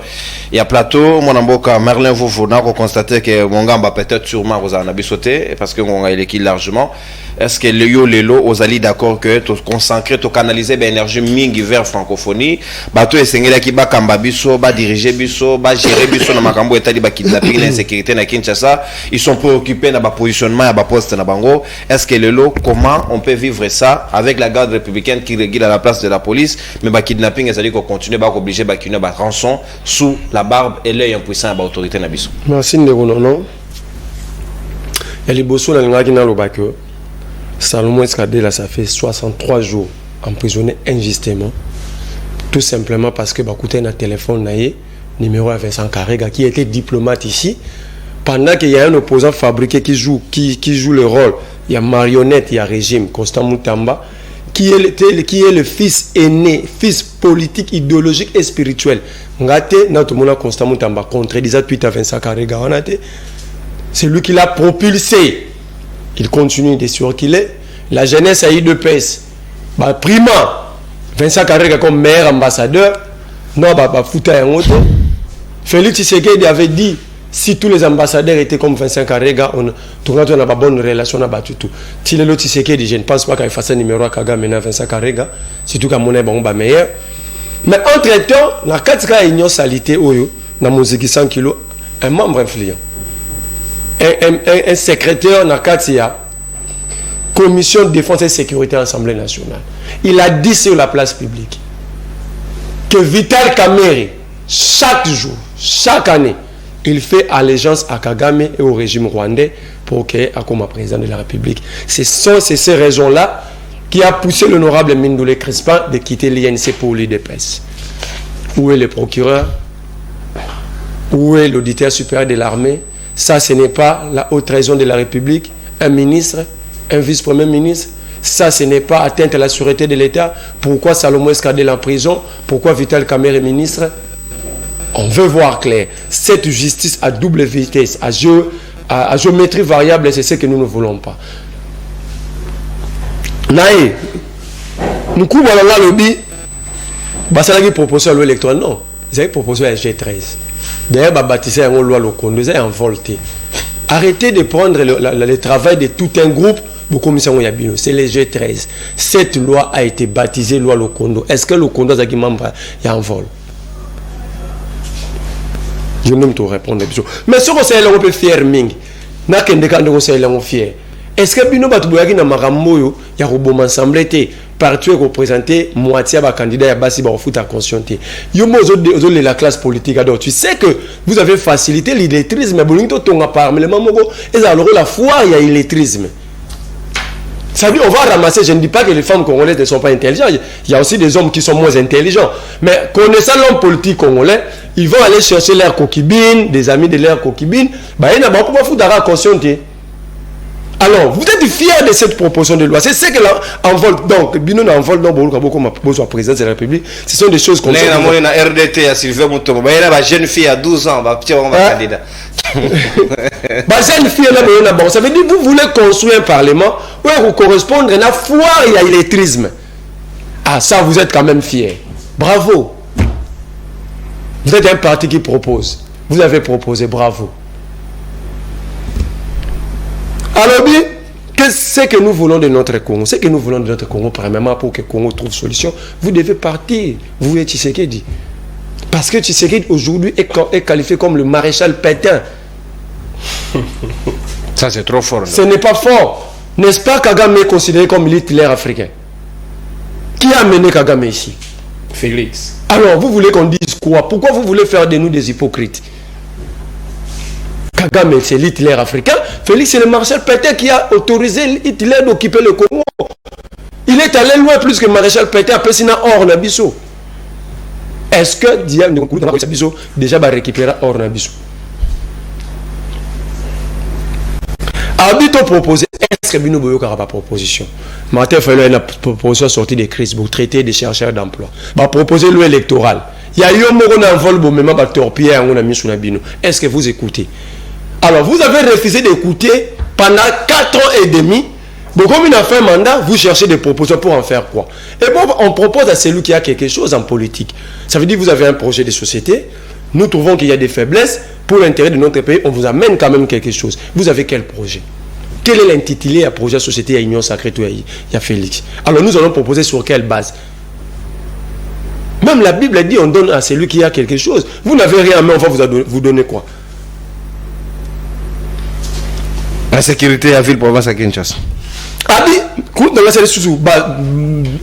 il y a plateau mon amboka Merlin Vovo n'a constaté que mon gamba peut-être sûrement vous en a bisoté parce que on a équilibré largement. Est-ce que le yo lelo aux alliés d'accord que tu consacrer tu canaliser l'énergie mingi vers francophonie bato esengela ki ba kamba biso ba diriger biso ba gérer biso na makambo etali ba kidnapping na insécurité na Kinshasa ils sont préoccupés na ba positionnement ya ba poste na bango. Est-ce que lelo comment on peut vivre ça avec la garde républicaine qui régule à la place de la police mais ba kidnapping c'est-à-dire qu'on continue ba obligé ba kino ba rançon sous la barbe et l'œil impuissant ba autorité na biso. Merci ndeko non ya liboso na linga kina lobako Salomon Escadela, ça fait 63 jours emprisonné injustement. Tout simplement parce que Bakouten a un téléphone numéro à Vincent Karega qui était diplomate ici. Pendant qu'il y a un opposant fabriqué qui joue le rôle, il y a marionnette, il y a régime, Constant Moutamba, qui est le fils aîné, fils politique, idéologique et spirituel. Ngate, notre monde Constant Moutamba contredisant tweet à Vincent Karega. C'est lui qui l'a propulsé. Il continue de circuler. La jeunesse a eu de pèse. Prima, Vincent Karega comme meilleur ambassadeur. Non, fouta un autre. Félix Tshisekedi avait dit si tous les ambassadeurs étaient comme Vincent Karega, on a une bonne relation. Si le Tshisekedi, je ne pense pas qu'il fasse un numéro à Kagame maintenant Vincent Karega. Surtout qu'à mon avis, on va meilleur. Mais entre-temps, la 4 réunion salité, dans musique 100 kg, un membre influent. Un secrétaire dans la commission de défense et sécurité à l'Assemblée nationale. Il a dit sur la place publique que Vital Kamerhe, chaque jour, chaque année, il fait allégeance à Kagame et au régime rwandais pour qu'il soit comme président de la République. C'est ces raisons-là qui a poussé l'honorable Mindule Crispin de quitter l'INC pour l'UDPS. Où est le procureur? Où est l'auditeur supérieur de l'armée? Ça, ce n'est pas la haute trahison de la République, un ministre, un vice-premier ministre. Ça, ce n'est pas atteinte à la sûreté de l'État. Pourquoi Salomon Escadela en prison? Pourquoi Vital Kamerhe est ministre? On veut voir clair. Cette justice à double vitesse, à géométrie variable, c'est ce que nous ne voulons pas. Naïe, nous couvrons la lobby. Ça n'a pas proposé à loi électorale, non. Ils avaient proposé à G13. D'ailleurs, baptisé en loi le Congo, ils ont volté. Arrêtez de prendre le travail de tout un groupe. C'est les G13. Cette loi a été baptisée loi le Congo. Est-ce que le Congo a membre y a un vol? Je ne peux pas répondre. Mais ce qu'on on peut faire, n'a qu'un décan de conseil on fier. Est-ce que Bino Batouboyaki na Maramoyo, il y a un ensemble parti représenté moitié des candidats à Bassi Barofout à conscienté. Yomo aux la classe politique. Alors tu sais que vous avez facilité l'illettrisme, mais bonito tonga par mais le mamogo et alors la foi il y a illettrisme. Ça veut dire on va ramasser, je ne dis pas que les femmes congolaises ne sont pas intelligentes, il y a aussi des hommes qui sont moins intelligents. Mais connaissant l'homme politique congolais, ils vont aller chercher leur coquibine, des amis de leur coquibine, bah il n'y a pas beaucoup de conscienté. Alors, vous êtes fiers de cette proposition de loi. C'est ce que l'envol. Donc, Bino n'envole dans beaucoup de président de la République. Ce sont des choses comme ça. RDT à Sylvain Moutomo. Il y a une jeune fille à 12 ans, va candidat. Ça veut dire que vous voulez construire un parlement où vous correspondre à la foire et à l'électrisme. Ah, ça, vous êtes quand même fiers. Bravo. Vous êtes un parti qui propose. Vous avez proposé, bravo. Alors, bien, qu'est-ce que nous voulons de notre Congo? Ce que nous voulons de notre Congo, premièrement, pour que le Congo trouve solution, vous devez partir. Vous êtes Tshisekedi. Parce que Tshisekedi, aujourd'hui, est qualifié comme le maréchal Pétain. Ça, c'est trop fort. Ce n'est pas fort. N'est-ce pas Kagame est considéré comme l'Hitler africain? Qui a mené Kagame ici? Félix. Alors, vous voulez qu'on dise quoi? Pourquoi vous voulez faire de nous des hypocrites? Kagame, c'est l'Hitler africain. Félix, c'est le maréchal Pétain qui a autorisé Hitler d'occuper le Congo. Il est allé loin plus que le maréchal Pétain à Pessina hors Nabiso. Est-ce que Diane déjà va récupérer hors Nabiso? Habito proposé, est-ce que Bino Boyo Karaba proposition? Martin Fayot a une proposition sortie des crises pour traiter des chercheurs d'emploi. Va proposer loi électorale. Il y a eu un moment en vol, mais même torpiller on a mis sur la Bino. Est-ce que vous écoutez? Alors, vous avez refusé d'écouter pendant 4 ans et demi. Bon, comme il a fait un mandat, vous cherchez des propositions pour en faire quoi? Et bon, on propose à celui qui a quelque chose en politique. Ça veut dire que vous avez un projet de société. Nous trouvons qu'il y a des faiblesses. Pour l'intérêt de notre pays, on vous amène quand même quelque chose. Vous avez quel projet? Quel est l'intitulé à projet société à Union Sacrée? Il y a Félix. Alors, nous allons proposer sur quelle base? Même la Bible dit on donne à celui qui a quelque chose. Vous n'avez rien, mais on va vous donner quoi? La sécurité à Ville-Province à Kinshasa. Abi, dans la série sous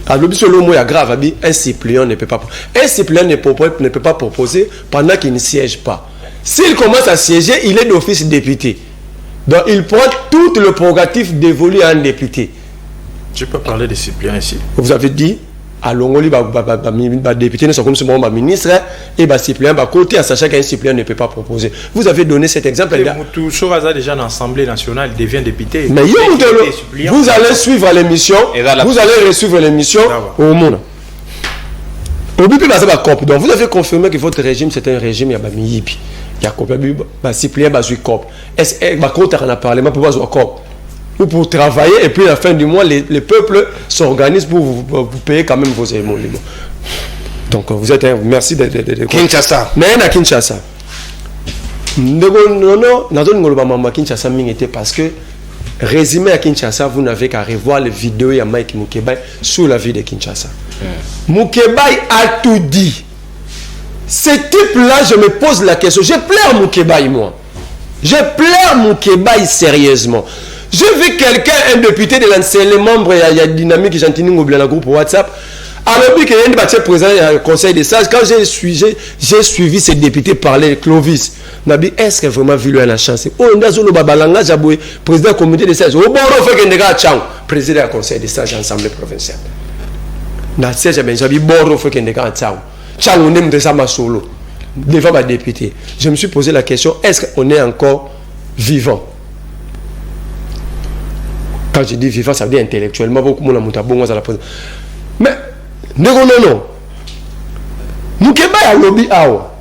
à l'objet mot grave, Abi, un suppléant ne peut pas. Un suppléant ne peut pas proposer pendant qu'il ne siège pas. S'il commence à siéger, il est d'office député. Donc il prend tout le prérogatif dévolu à un député. Je peux parler des suppléants ici. Vous avez dit à Longoli, député ne sont comme ce moment ministre et suppléant côté, en sachant qu'un suppléant ne peut pas proposer. Vous avez donné cet exemple. Moutou Soraza déjà dans l'Assemblée nationale, il devient député. Mais vous allez suivre l'émission. Vous allez suivre l'émission au monde. Au but, donc vous avez confirmé que votre régime c'est un régime, il y a Miyipi. Il y a un suppléant, il y a COP. Est-ce qu'on a parlé ou pour travailler et puis à la fin du mois, les peuples s'organisent pour vous payer quand même vos émoluments. Donc vous êtes un... Merci de Kinshasa. Mais à Kinshasa. Non, Kinshasa parce que résumé à Kinshasa, vous n'avez qu'à revoir les vidéos de Mike Mukebai sur la vie de Kinshasa. Mukebai a tout dit. Ce type-là, je me pose la question. Je pleure Mukebai, moi. Je pleure Mukebai sérieusement. Je vu quelqu'un, un député de l'enseignement membre, il y a Dynamique, Gentini Ngobila, le groupe WhatsApp. Alors, puis, qu'il y a un président du Conseil des sages, quand j'ai suivi ces députés parler, Clovis, m'a dit, est-ce que vraiment vu la chance? Oh, on a zolo babalanga, Jaboué, président du comité des sages. Oh, bon, on fait qu'il y a un président du Conseil des sages, Assemblée provinciale. Dans ce siège, j'ai dit, bon, on fait qu'il y a un Tchang, on aime de ça, ma solo, devant ma députée. Je me suis posé la question, est-ce qu'on est encore vivant? Quand je dis vivant, ça veut dire intellectuellement, beaucoup de monde a bon, ça la pose. Mais, non. Mukeba a lobby awa.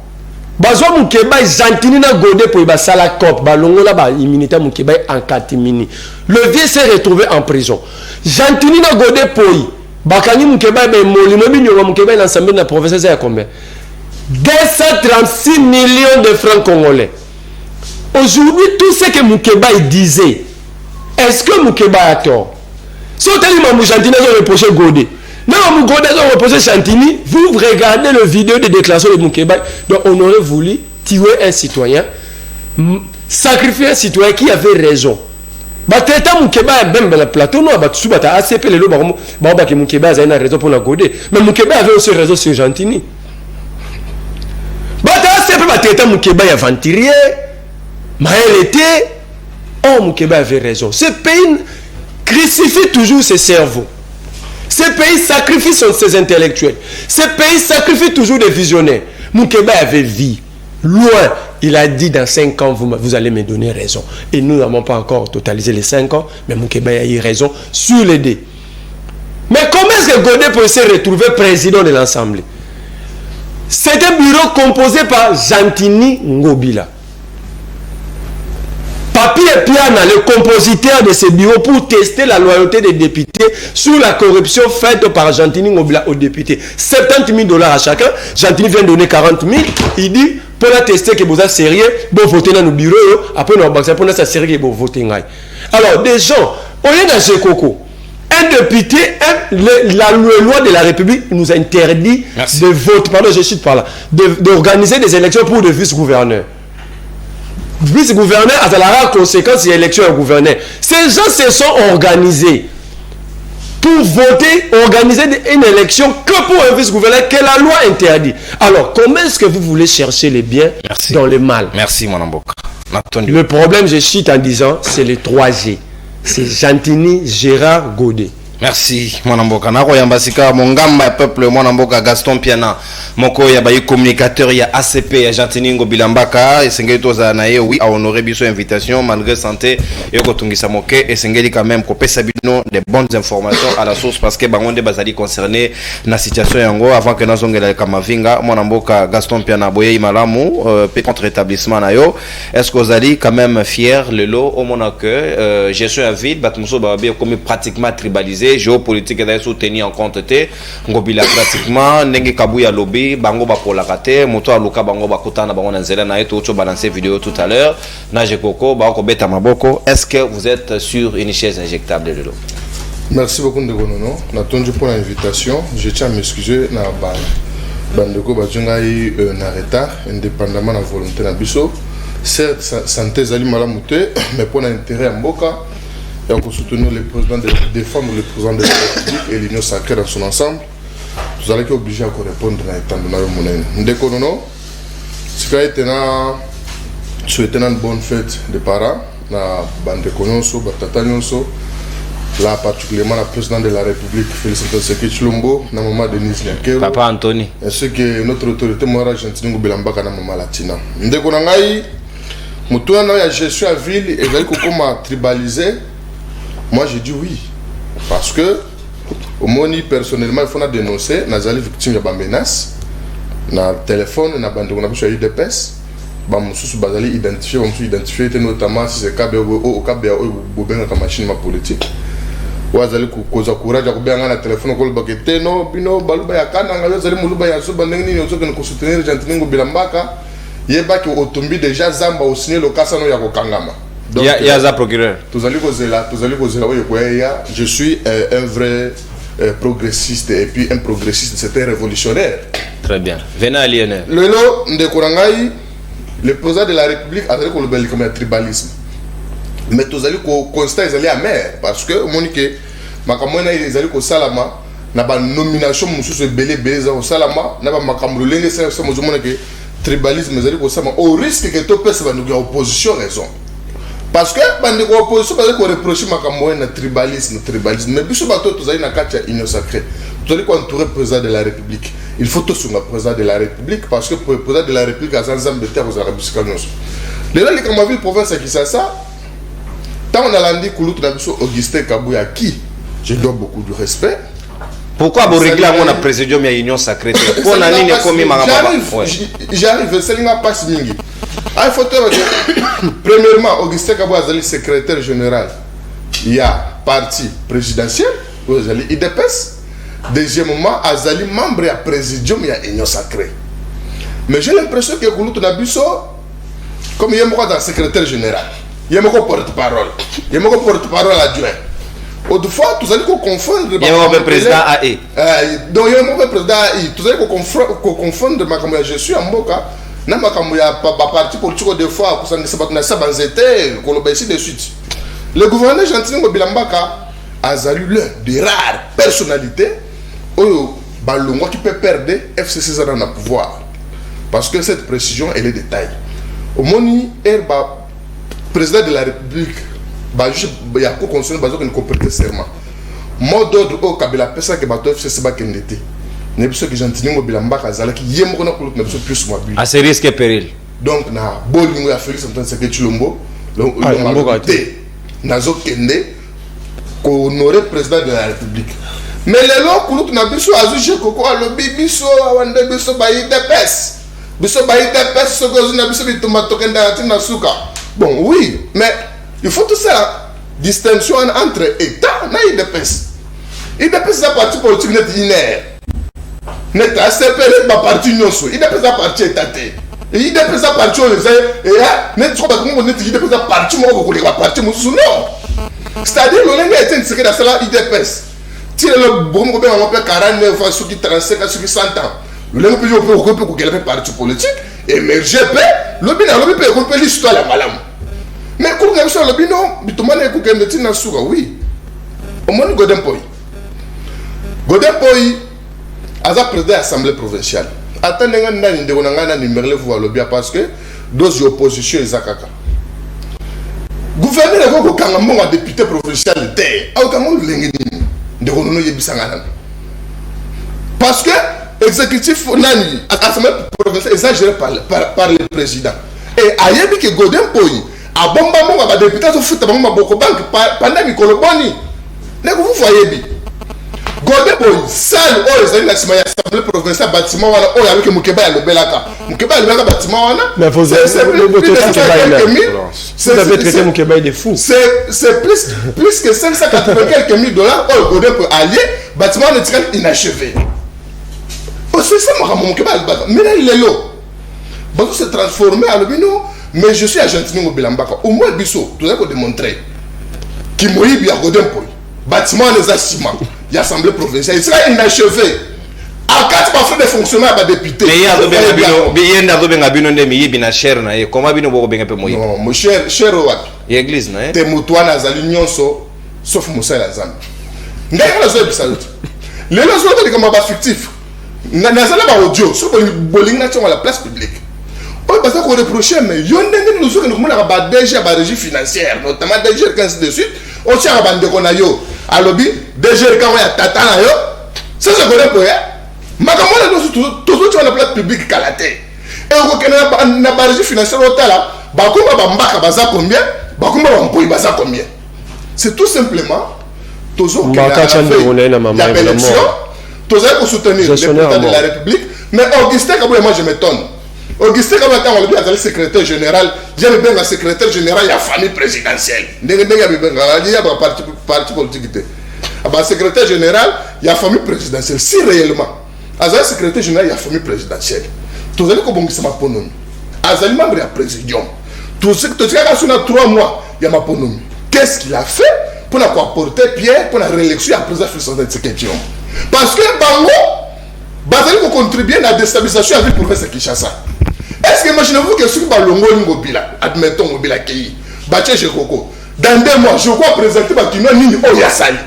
Bazwa Mukeba Zantini na godé pour ba sala cop, ba longola ba immunité Mukeba en catimini. Le vieux s'est retrouvé en prison. Zantini na godé pour bakani Mukeba be molino binyo Mukeba l'ensemble de la province c'est combien? 236 millions de francs congolais. Aujourd'hui, tout ce que Mukeba disait, est-ce que Mukeba a tort? Si on t'a dit Chantini a reproché Godé, non, Godé a reproché Chantini, vous regardez le vidéo de déclaration de Mukeba, donc on aurait voulu tuer un citoyen, sacrifier un citoyen qui avait raison. Bateta Mukeba a bien le plateau, non, Batsuba a ACP le lobo, que Mukeba a une raison pour la Godé, mais Mukeba avait aussi raison sur Chantini. Bateta Mukeba a venturier, mais elle était. Oh, Mukeba avait raison. Ce pays crucifie toujours ses cerveaux. Ce pays sacrifie ses intellectuels. Ce pays sacrifie toujours des visionnaires. Mukeba avait vie. Loin, il a dit dans 5 ans, vous allez me donner raison. Et nous n'avons pas encore totalisé les 5 ans, mais Mukeba a eu raison sur les dés. Mais comment est-ce que Godé peut se retrouver président de l'Assemblée? C'est un bureau composé par Gentini Ngobila. Papier Piana, le compositeur de ce bureau, pour tester la loyauté des députés sur la corruption faite par Gentini Ngobila aux députés. 70 000 $ à chacun. Gentini vient donner 40 000. Il dit, pour la tester que vous êtes sérieux, vous votez dans nos bureaux, après nous avons pour la sérieux que vous votez. Alors, des gens, au lieu d'un Coco, un député, la loi de la République nous interdit de voter, pardon, je cite par là, d'organiser des élections pour des vice-gouverneurs. Vice-gouverneur a la conséquence de l'élection au gouverneur. Ces gens se sont organisés pour voter, organiser une élection que pour un vice-gouverneur que la loi interdit. Alors, comment est-ce que vous voulez chercher les biens dans le mal? Merci, mon amboka. Le problème, je cite en disant, c'est les 3G. C'est Gentini, Gérard, Godet. Merci, Mwanamboka. Nako Yambasika, Mongamba, peuple, Mwanamboka, Gaston Piana, Moko Yabayi, communicateur, il y a ACP, il y a Gentini Ngobilambaka, et Sengeli Tozanaye, oui, à honorer Bisso invitation, malgré santé, et Kotungi Samoke, et Sengeli quand même, Kopé Sabino, des bonnes informations à la source, parce que Bangonde Bazali concerné la situation Yango, avant que Nazongela Kamavinga, Mwanamboka, Gaston Piana, Boye Imalamu, contre établissement Nayo, est-ce que vous allez quand même fier, le lot, au Monaco, gestion à vide, Batmuso Babé, comme pratiquement tribalisé, géopolitique est soutenu en compte ngobila pratiquement ndenge kabuya lobby bango ba polakate moto aluka bango ba kutana bango na nzela na yeto cho balancer vidéo tout à l'heure na jekoko ba ko beta maboko. Est-ce que vous êtes sur une chaise injectable de l'eau? Merci beaucoup Ndegonono, n'attendu pour l'invitation. Je tiens à m'excuser na bandeko bazungai na retard indépendamment de la volonté na biso. Certes santé zali malamute mais pour l'intérêt en mboka et on peut soutenir le président de défendre le président de la République et l'Union sacrée dans son ensemble. Vous allez être obligé à répondre à l'état de notre monnaie. Ndekonono, ce qui a été souhaité une bonne fête de parents, na bandekononso, batatanonso, là particulièrement la présidente de la République, Félicitations Sekei Chilombo, na maman Denise Nyakero, Papa Anthony, ainsi que notre autorité morale Gentini Ngobelambaka na maman Latina. Ndekonangai, mutuana na ya gestion à ville et vous allez comment tribaliser. Moi j'ai dit oui, parce que au moni personnellement il faut dénoncer, nazali victime de menaces, na téléphone, na bande on a besoin de UDPS, bamususu bazali identifier notamment si c'est kabe au kabe au bobenga ka machine ma politique. Wazali kukoza courage ko benga na téléphone ko bakete no bino baluba ya kana ngalo zali muluba ya so bandenge ni ozo ko soutenir Gentini Ngobelambaka, yeba ki otombi déjà zamba au signer le kasano ya ko kangama. il y a un procureur. Je suis un vrai progressiste et puis un progressiste, c'était révolutionnaire. Très bien. Venez à Lionel. Le président de la République a dit que le tribalisme. Mais tous les constats ils allaient amer parce que Monique, makamona ils allaient au Salama, n'a pas nomination monsieur belé belé au Salama, n'a pas makamlo l'année c'est que tribalisme ils allaient au Salama au risque que tout personne va nous dire opposition raison. Parce que l'opposition va reprocher le tribalisme, mais si vous avez une union sacrée, vous allez entourer le président de la République. Il faut tout sur le président de la République parce que le président de la République a un ensemble de terres aux Arabes. Les gens qui ont vu la province qui ça, tant on a dit que Augustin Kabouya, à qui je dois beaucoup de respect. Pourquoi vous réglez mon président de l'union sacrée? J'arrive, c'est une passe mingi. Il faut dire, premièrement, Augustin Kabouya est secrétaire général. Il y a parti présidentiel, vous avez IDPS. Deuxièmement, Azali membre du présidium, il y a union sacrée. Mais j'ai l'impression que Kouloutou Nabiso, comme il y a un secrétaire général, il y a un porte-parole, il y a un porte-parole adjoint. Autrefois, vous allez confondre. Il y a un président AI. Donc, il y a un président AI. Vous allez confondre ma je suis en Moka. Na makamuya parti politique des fois que ça ne s'est pas de suite. Le gouverneur Gentini Ngobelambaka a salué l'un des rares personnalités où Balongo qui peut perdre FCC dans le pouvoir. Parce que cette précision elle est de taille. Au moni herba président de la République ba juste ya ko conseiller bazo que ne comprendre serment. Mot d'ordre au Kabila pesa que bato FCC ba kendete. Ne biso que Gentini Ngobelambaka azala ki yemo ko na ko na biso plus moi but. À ce risque et péril. Donc na bolingo ya Félix Antoine Sekei Chilombo le nazo kende ko honorer président de la République. Mais les lois que nous avons besoin koko alobi biso awande biso ba IDPS. Biso ba IDPS so ko zina biso bitumba tokenda tina suka. Bon oui, mais il faut tout ça distinction entre État et IDPS. IDPS c'est un parti politique net inert. Net ACP net ma parti nyonso. IDPS c'est un parti étaté. Et IDPS c'est un parti et net trop comme net IDPS c'est un parti moi ko ko parti musu non. C'est-à-dire le lenga était inscrit dans cela IDPS. Si le bon ko be on peut 49 fois sur qui 35 sur qui 100 ans. Le lenga peut ko quel parti politique émerger le bina le peut ko l'histoire la malam. Mais quand on a vu le bino, bitumane ko kende tina suka oui. Au moins Godin Poy. Godin Poy aza président de l'Assemblée provinciale. Attendez ngana ndeko ngana numéro voir le bien parce que deux oppositions ezakaka. Gouverneur ko kanga monga député provincial té. Au kango lengeni ndeko no yebisanga. Parce que exécutif nani Assemblée provinciale exagéré par le président. Et ayebi que Godin Poy a bomba monga ba député so futa monga boko bank pendant mikolo boni. Ndeko vous voyez bi. Godin Poy salle o ezali na sima ya Assemblée provinciale bâtiment wana o avec Mukeba ya Lobelaka. Mukeba ya Lobelaka bâtiment wana. Mais vous avez traité Mukeba de fou. C'est plus que 580 quelques mille dollars au Godin Poy allié bâtiment inachevé. C'est ça Mukeba mais là il est là. Bazo se transformer à l'obino. Mais je suis argentinien au Bilambaka. Au moins, Bisso, tu as démontré qu'il y a Godin Poy. Bâtiment des assiments. Il y a l'Assemblée provinciale. Il sera inachevé. À 4 parfums de fonctionnaires à députés. Mais il y a des cher. Comment bien vous bien peu moyen? Non, mon cher Wapi. L'église, non? T'es moutouan à l'union sauf Moussa Lazam. N'a pas besoin de ça. Les gens sont comme un fictif. N'a pas audio. Sur le bowling à la place publique. Parce qu'on reproche, mais il y a nous avons des régie financière, notamment des GR 15 de suite. On tient à bande qu'on a yo. À lobby, des GR quand on a tatana yo. Ça se connaît pour eux. Makamona tout sur la place publique calaté. Et on connaît la régie financière au là. Bakuma bambaka baza combien? Bakuma bampoui baza combien? C'est tout simplement toujours que la élection, tous pour soutenir le président de la République. Mais Augustin Kabou et moi je m'étonne. Augustin Kabata, on l'a dit, le secrétaire général, j'aime bien le secrétaire général, il y a famille présidentielle. Il y a un parti politique. Le secrétaire général, il y a famille présidentielle. Si réellement, le secrétaire général, il y a famille présidentielle. Tout ça, c'est ma ponomie. Les membre de la présidium. Tout ce que tu as 3 mois, il y a ma ponomie. Qu'est-ce qu'il a fait pour apporter Pierre pour la réélection à la présidence de cette question? Parce que Bango, Bazali va contribuer à la déstabilisation de la ville province de Kinshasa. Est-ce que imaginez-vous que celui qui va longo Ngobila, admettons Ngobila Kei, Baché Chekoko, dans 2 mois, je crois présenter Bakino Nini Oyasali.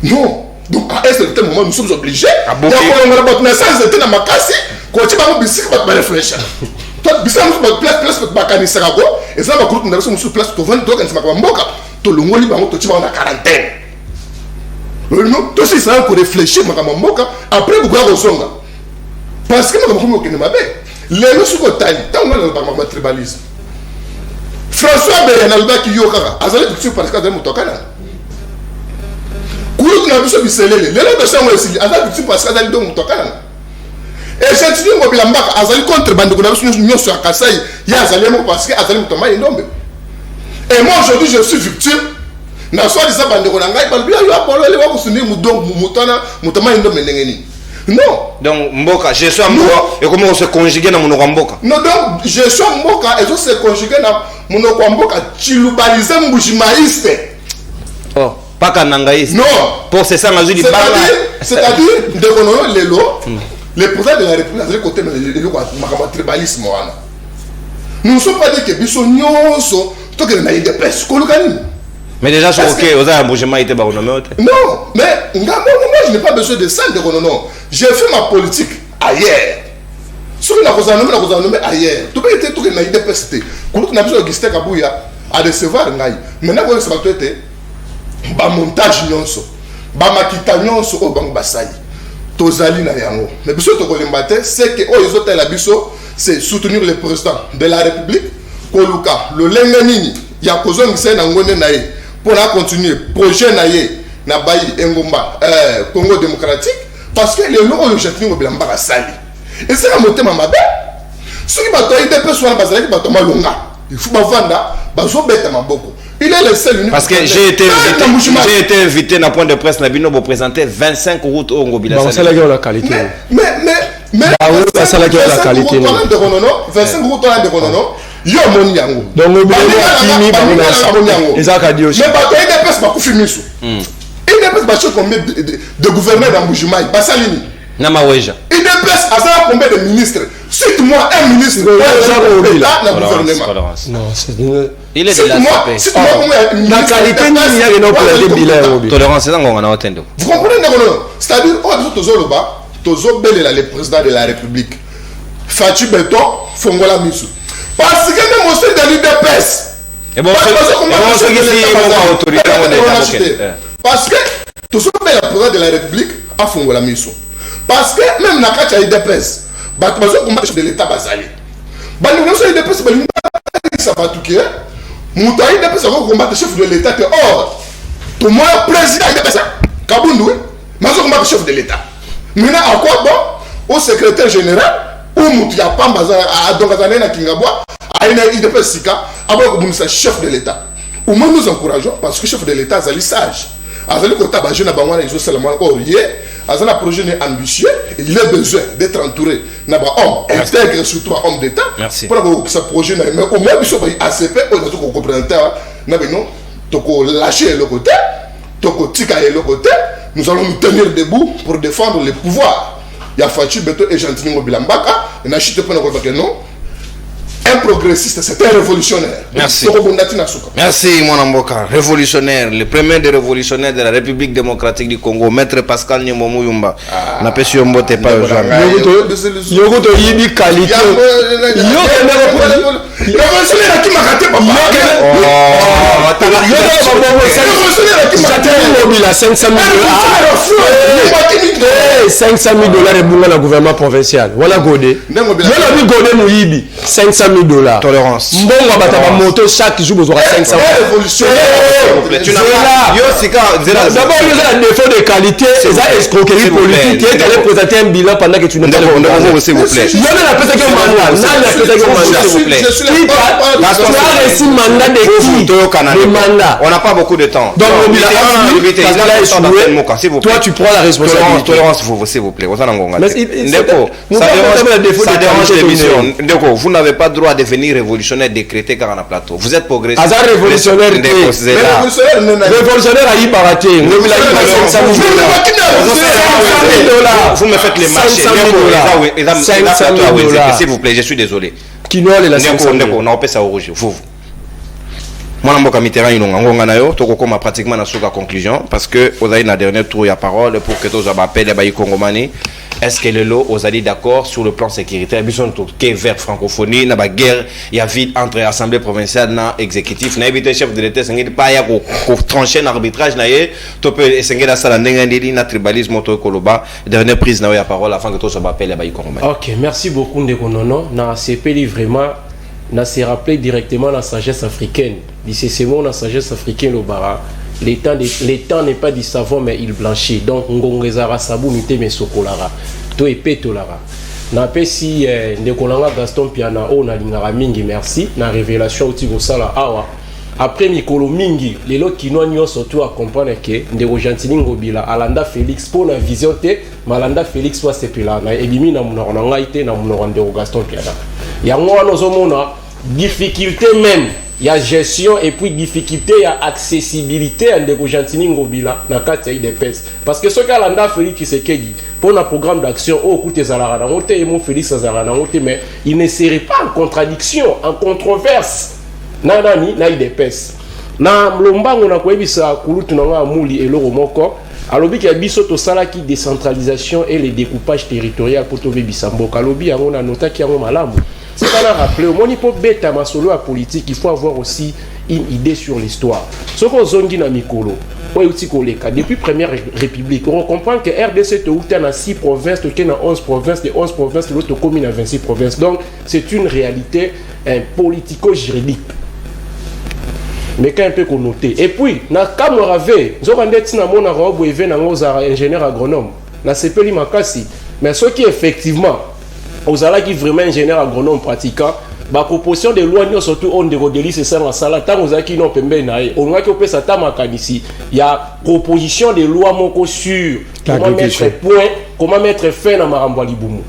Non. Donc à un certain moment, nous sommes obligés. Il y a un peu de sans était dans ma casse, quand tu vas me bisser, tu vas réfléchir. Toi, bisser, tu vas place pour Bakani Sarago, et ça va groupe, nous avons sur place, tu vas voir, tu vas voir, tu longo libre, tu vas en quarantaine. Non, tout ça, c'est pour réfléchir, après, vous allez au parce que nous avons les gens sont tali, tant qu'on a le tribalisme. François Béyanalba qui yokara, azali victime parce qu'il a mutokana. Koulou n'a pas vu les gens de ça ont essayé, azali victime parce qu'il a mutokana. Et j'ai dit mobile mbaka, azali contre bande qu'on a reçu une sur Kasai, il y a azali parce qu'il a azali mutoma indombe. Et moi aujourd'hui je suis victime. Na soit disant bande qu'on a ngai, balbi ayo apolo les wa kusuni mudong mutona mutoma indombe nengeni. Non. Donc, Mboka, je suis à Mboka. Et comment on se conjugue dans mon Mboka? Non, donc, je suis à Mboka et je se conjugue dans mon Mboka. Chilubalize Mboujimaïste. Oh, pas Kanangaïste. Non. Pour ce ça, c'est-à-dire, le président de la République, côté de tribalisme. Nous ne sommes pas dit que Bissonnion, toi que les presse, mais déjà, c'est ok, vous avez un bougement été baronné. Non, mais moi, je n'ai pas besoin de ça, de non. J'ai fait ma politique ailleurs. Ce que nous avons nommé ailleurs. Tout le monde tout le monde PST. Quand on a besoin de Augustin Kabouya à recevoir Ngaï. Maintenant, vous savez que c'est montage nyonso, makita nyonso au bank basai. Tozali na yango. Mais biso to kolembaté, c'est que oh ils ont la biso, c'est soutenir le président de la République. Koluka, le lenganini, ya kozong c'est na ngone nae. Pour la continuer, projet naïe, na bayi Engomba, Congo démocratique, parce que les lois ont jeté au Bilamba Sali. Et c'est un moté ma belle. Ceux qui battent des personnes basées qui battent Malonga. il faut bavanda bazo beta maboko. Il est le seul unique. Parce que j'ai été invité dans le point de presse Nabino pour présenter 25 routes au Ngobila. Ça la la qualité. Mais ça la qualité. 25 routes de Konono. Yo moni yango. Donc Ngobila Kimi bango. Ezaka Dioshi. Mais ba il dépêche ba kufimisu. Il dépêche ba ceux combien de gouverneurs dans Mbujimayi, Basalini. Namaweja. Il dépêche à ça combien de ministres. Cite-moi un ministre dans le gouvernement. Non, c'est il est de la la qualité il y a une autre bilan. Tolérance c'est on a atteint. Vous comprenez c'est-à-dire le président de la République. Fatou Beton Fongola Misu. Parce que même au sein de l'UDPS. Et bon, parce que tout ce le président de la République a Fongola Misu. Parce que même dans le UDPS, chef de l'État basali. Ça va tout qui Moutaï combattre chef de l'État que or tout moi président de ça Kabundu mais combattre chef de l'État. Maintenant à quoi bon au secrétaire général ou Moutia Pambaza à Dongazane na Kingabwa à une IDP Sika avant que vous chef de l'État. Au moins nous encourageons parce que chef de l'État est sage. Azali ko tabaje na bangwana iso seulement orié azana projet ambitieux il a besoin d'être entouré na ba homme intègre surtout homme d'état pour que ce projet na mais au moins biso ba ACP on va tout représenter na beno toko lâcher le côté toko tika le côté nous allons nous tenir debout pour défendre les pouvoirs ya Fatou Beton et Gentini Ngobila Mbaka na chite pas na ko que non. Un progressiste, c'est un révolutionnaire. Merci. Merci, mon amboka. Révolutionnaire, le premier des révolutionnaires de la République démocratique du Congo, Maître Pascal Nyemomu Yumba. N'a pas su mbote pas aux gens. Yogoto yibi qualité. Révolutionnaire qui m'a raté, papa. Révolutionnaire 500 000 dollars et boulot le gouvernement provincial. Voilà Godé. Voilà Godé Mouyibi. 500 000 dollars. Tolérance. Bon, on va ta moto chaque jour, vous aurez 500 000. Tu n'as pas. D'abord, il y a un défaut de qualité, c'est ça escroquerie politique. Tu es allé présenter un bilan pendant que tu n'es pas là. S'il vous plaît. Non, mais la personne qui est mandat. S'il vous plaît. Tu as reçu mandat de qui? De mandat. On n'a pas beaucoup de temps. Donc, toi, tu prends la responsabilité. Tolérance, s'il vous plaît. Ça dérange l'émission. Vous n'avez pas droit de devenir révolutionnaire décrété car on a plateau. Vous êtes progressiste. Azar révolutionnaire. Révolutionnaire à Ibaraté. Vous me faites les marchés. 500 000 dollars. S'il vous plaît, je suis désolé. Qui nous a les 500 000 dollars. On a ça au rouge. Vous. Moi, je suis pratiquement dans la conclusion parce que vous avez la dernière tour de parole pour que tous les appels les Congomani. Est-ce que le lot vous allez d'accord sur le plan sécuritaire? Bison tout qui est vers francophonie, na ba guerre, il y a vide entre assemblée provinciale et exécutif. Na éviter chef de l'État, c'est pas ya ko trancher l'arbitrage na yé. To peut essayer la salle ndenga ndeli na tribalisme to koloba. Dernière prise na ya parole afin que tous les appels les Congomani. Ok, merci beaucoup Ndekonono. Na CPL vraiment. Na se rappeler directement la sagesse africaine. D'ici c'est bon la sagesse africaine au bara. L'état n'est pas du savon mais il blanchit. Donc ngongezara sabu mité mais sokolara. To epé tolara. Na pe si Ndekolanga Gaston Piana o na lingara mingi merci. Na révélation uti go sala awa. Après Mikolo mingi, les lots qui n'ont surtout à comprendre que Ndeko Gentini Ngobila Alanda Félix pour la vision te, Malanda Félix soit sepila na elimi na munora ngaite na munora Ndeko Gaston Piana. Ya moi nous avons difficulté même, il y a gestion et puis difficulté, il y a accessibilité à Ndeko Gentini Ngobila na kati ya IDPS. Parce que ce qu'Alanda Félix qui se dit pour un programme d'action au côté Zalara na monte et mon Félix Zalara na monte mais il ne serait pas en contradiction, en controverse. Nanani na IDPS na mlombango na koyebisa kulutu na nga muli eloko moko alobi ki biso to sala ki décentralisation et le découpage territorial pour to bebisa mboka alobi yango na nota ki yango malamu c'est pas la rappeler au moni po beta masolo à politique il faut avoir aussi une idée sur l'histoire ce qu'on zongi na mikolo o yuti koleka depuis première république on comprend que RDC to uta na 6 provinces to na 11 provinces de 11 provinces l'autre commune à 26 provinces donc c'est une réalité politico-juridique. Mais quand un peu connoté. Et puis, na Kamorave, Zorandeti na mona robo eve na ngozara ingénieur agronome. Na sepeli makasi. Mais ceux qui effectivement, aux ala qui vraiment ingénieur agronome pratiquant, ba proposition de loi nous surtout on de rodeli c'est ça en sala tant aux qui non pembe na on a qui opé ça makanisi il y a proposition de loi moko sur comment mettre fin na marambo libumu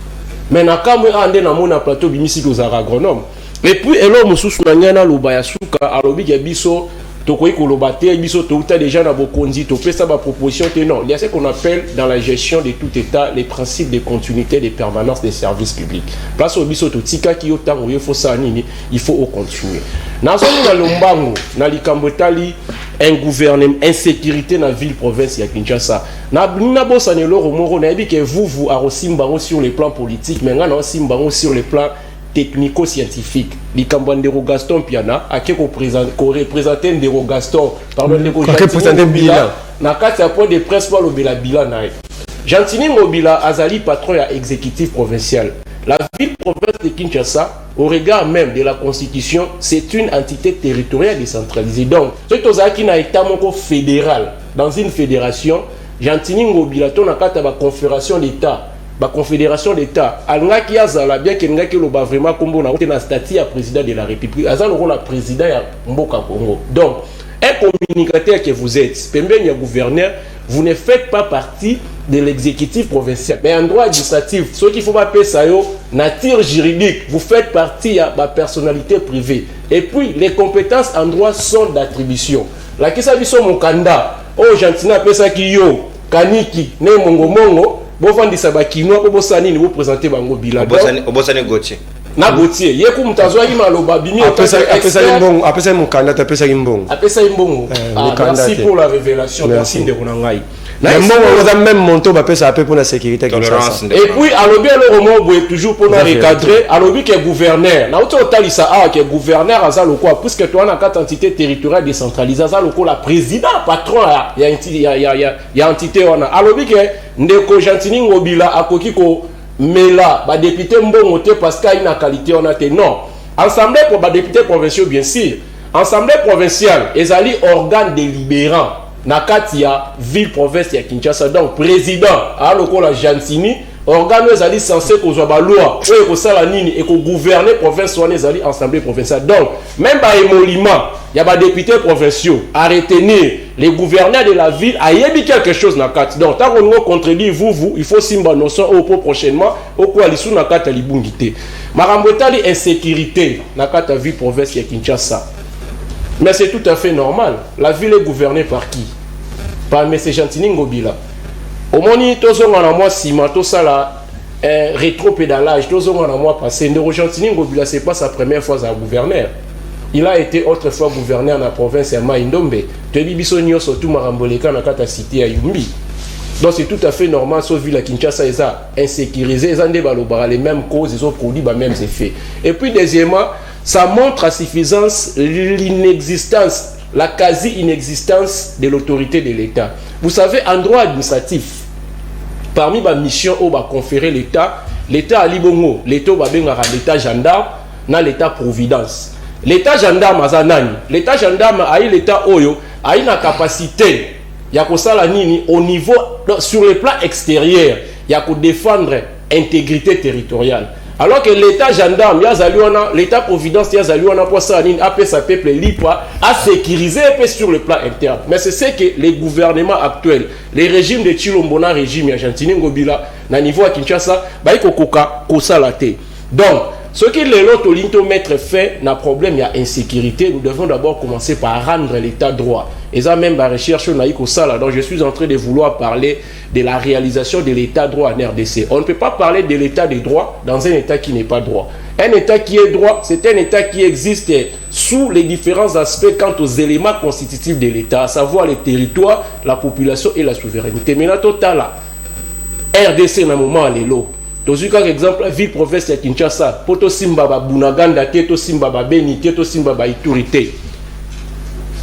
mais na kamwe ande na mona plateau bimisi ko za agronome et puis elo mususu na nyana loba ya suka alobi ke biso tokoyi koloba te biso touta déjà na bokonzi to pesa ba proposition te non il y a ce qu'on appelle dans la gestion de tout état les principes de continuité de permanence des services publics place au biso to tika ki yotango il faut ça nini il faut au continuer na zone na lombango na likambotali un gouvernement insécurité na ville province ya Kinshasa na bossa ne loro moro na bi que vous arosimba sur le plan politique mais ngana osimba sur le plan technico-scientifique. Likambo Ndero Gaston Piana a qui représenter Ndero Gaston pardon Ndero représenter bilan na kati ya point de presse pour le bilan na Jantini Mobila azali patron ya exécutif provincial. La ville province de Kinshasa au regard même de la constitution, c'est une entité territoriale décentralisée. Donc, c'est aux qui na état moko fédéral dans une fédération, Jantini Mobila ton na kati ya confédération d'état la confédération d'État, alnga qui azala bien que nga qui lo ba vraiment comme on a na statut à président de la République, azala on a président ya Mboka Congo. Donc, un communicateur que vous êtes, pembeni ya gouverneur, vous ne faites pas partie de l'exécutif provincial. Mais en droit administratif, ce qu'il faut pas payer ça yo, nature juridique, vous faites partie de la personnalité privée. Et puis les compétences en droit sont d'attribution. La kisa biso mokanda, oh jantina pesa ki yo, kaniki, ne mongo bofandisa bakinoa ko bosani ni bo présenter bango bilan obosani Gauthier na Gauthier yeku mutazwa ima loba bimi apesa mon candidat apesa imbongo merci pour la révélation merci de Ronangai mais moi on a même monto apesa apé pour la sécurité et puis alobi le romo boye toujours pour na recadrer alobi que gouverneur na auto talisa que gouverneur azalo quoi puisque toi na quatre entités territoriales décentralisées azalo ko la président patron ya entité on alobi que ndeko Jantini Ngobila akoki ko mela ba député mbongo te parce qu'il na qualité on a te non assemblée pour ba député provinciaux bien sûr assemblée provinciale ezali organe délibérant na kati ya ville province ya Kinshasa donc président aloko la Jantini organe ezali censé kozwa ba loi oyo ko sala nini et ko gouverner province wana ezali assemblée provinciale donc même ba émolument ya ba députés provinciaux à retenir les gouverneurs de la ville a yebi quelque chose na kati donc tant qu'on nous contredit vous il faut simba notion au prochainement au coalition na kati libungi te makambo tali insécurité na kati ville province ya Kinshasa. Mais c'est tout à fait normal. La ville est gouvernée par qui? Par M. Jantini Ngobila. Au moni, tous on a moi ciment, tout ça là, rétro-pédalage, tous on a moi passé. Ndero Jantini Ngobila, c'est pas sa première fois à gouverneur. Il a été autrefois gouverneur dans la province de Maïndombe. Tebi Bisonio, surtout Maramboleka, dans la cité à Yumbi. Donc c'est tout à fait normal, sauf ville à Kinshasa, ils ont insécurisé, ils ont les mêmes causes, ils ont produit les mêmes effets. Et puis deuxièmement, ça montre à suffisance l'inexistence, la quasi-inexistence de l'autorité de l'État. Vous savez, en droit administratif, parmi les missions où va conférer l'État, l'État à Libongo, l'État va bien l'État gendarme, dans l'État providence. L'État gendarme à Zanani, l'État gendarme a eu l'État Oyo, a eu la capacité, il y a la nini au niveau, sur le plan extérieur, il y a défendre l'intégrité territoriale. Alors que l'État gendarme, l'État providence, pour ça, sa peuple libre, à sécuriser sur le plan interne. Mais c'est ce que les gouvernements actuels, les régimes de Chilombona, régime Jantini Ngobila, na niveau à Kinshasa, donc, ce qui les lots mettre fait, n'a problème, il y a insécurité. Nous devons d'abord commencer par rendre l'État droit. Et ça même, la recherche, donc je suis en train de vouloir parler de la réalisation de l'État droit en RDC. On ne peut pas parler de l'État des droits dans un État qui n'est pas droit. Un État qui est droit, c'est un État qui existe sous les différents aspects quant aux éléments constitutifs de l'État, à savoir les territoires, la population et la souveraineté. Mais là, total, RDC, dans un moment, elle est là. Par exemple, la ville province de Kinshasa, poto simba ba Bunaganda, to simba ba Beni, to simba ba Iturité.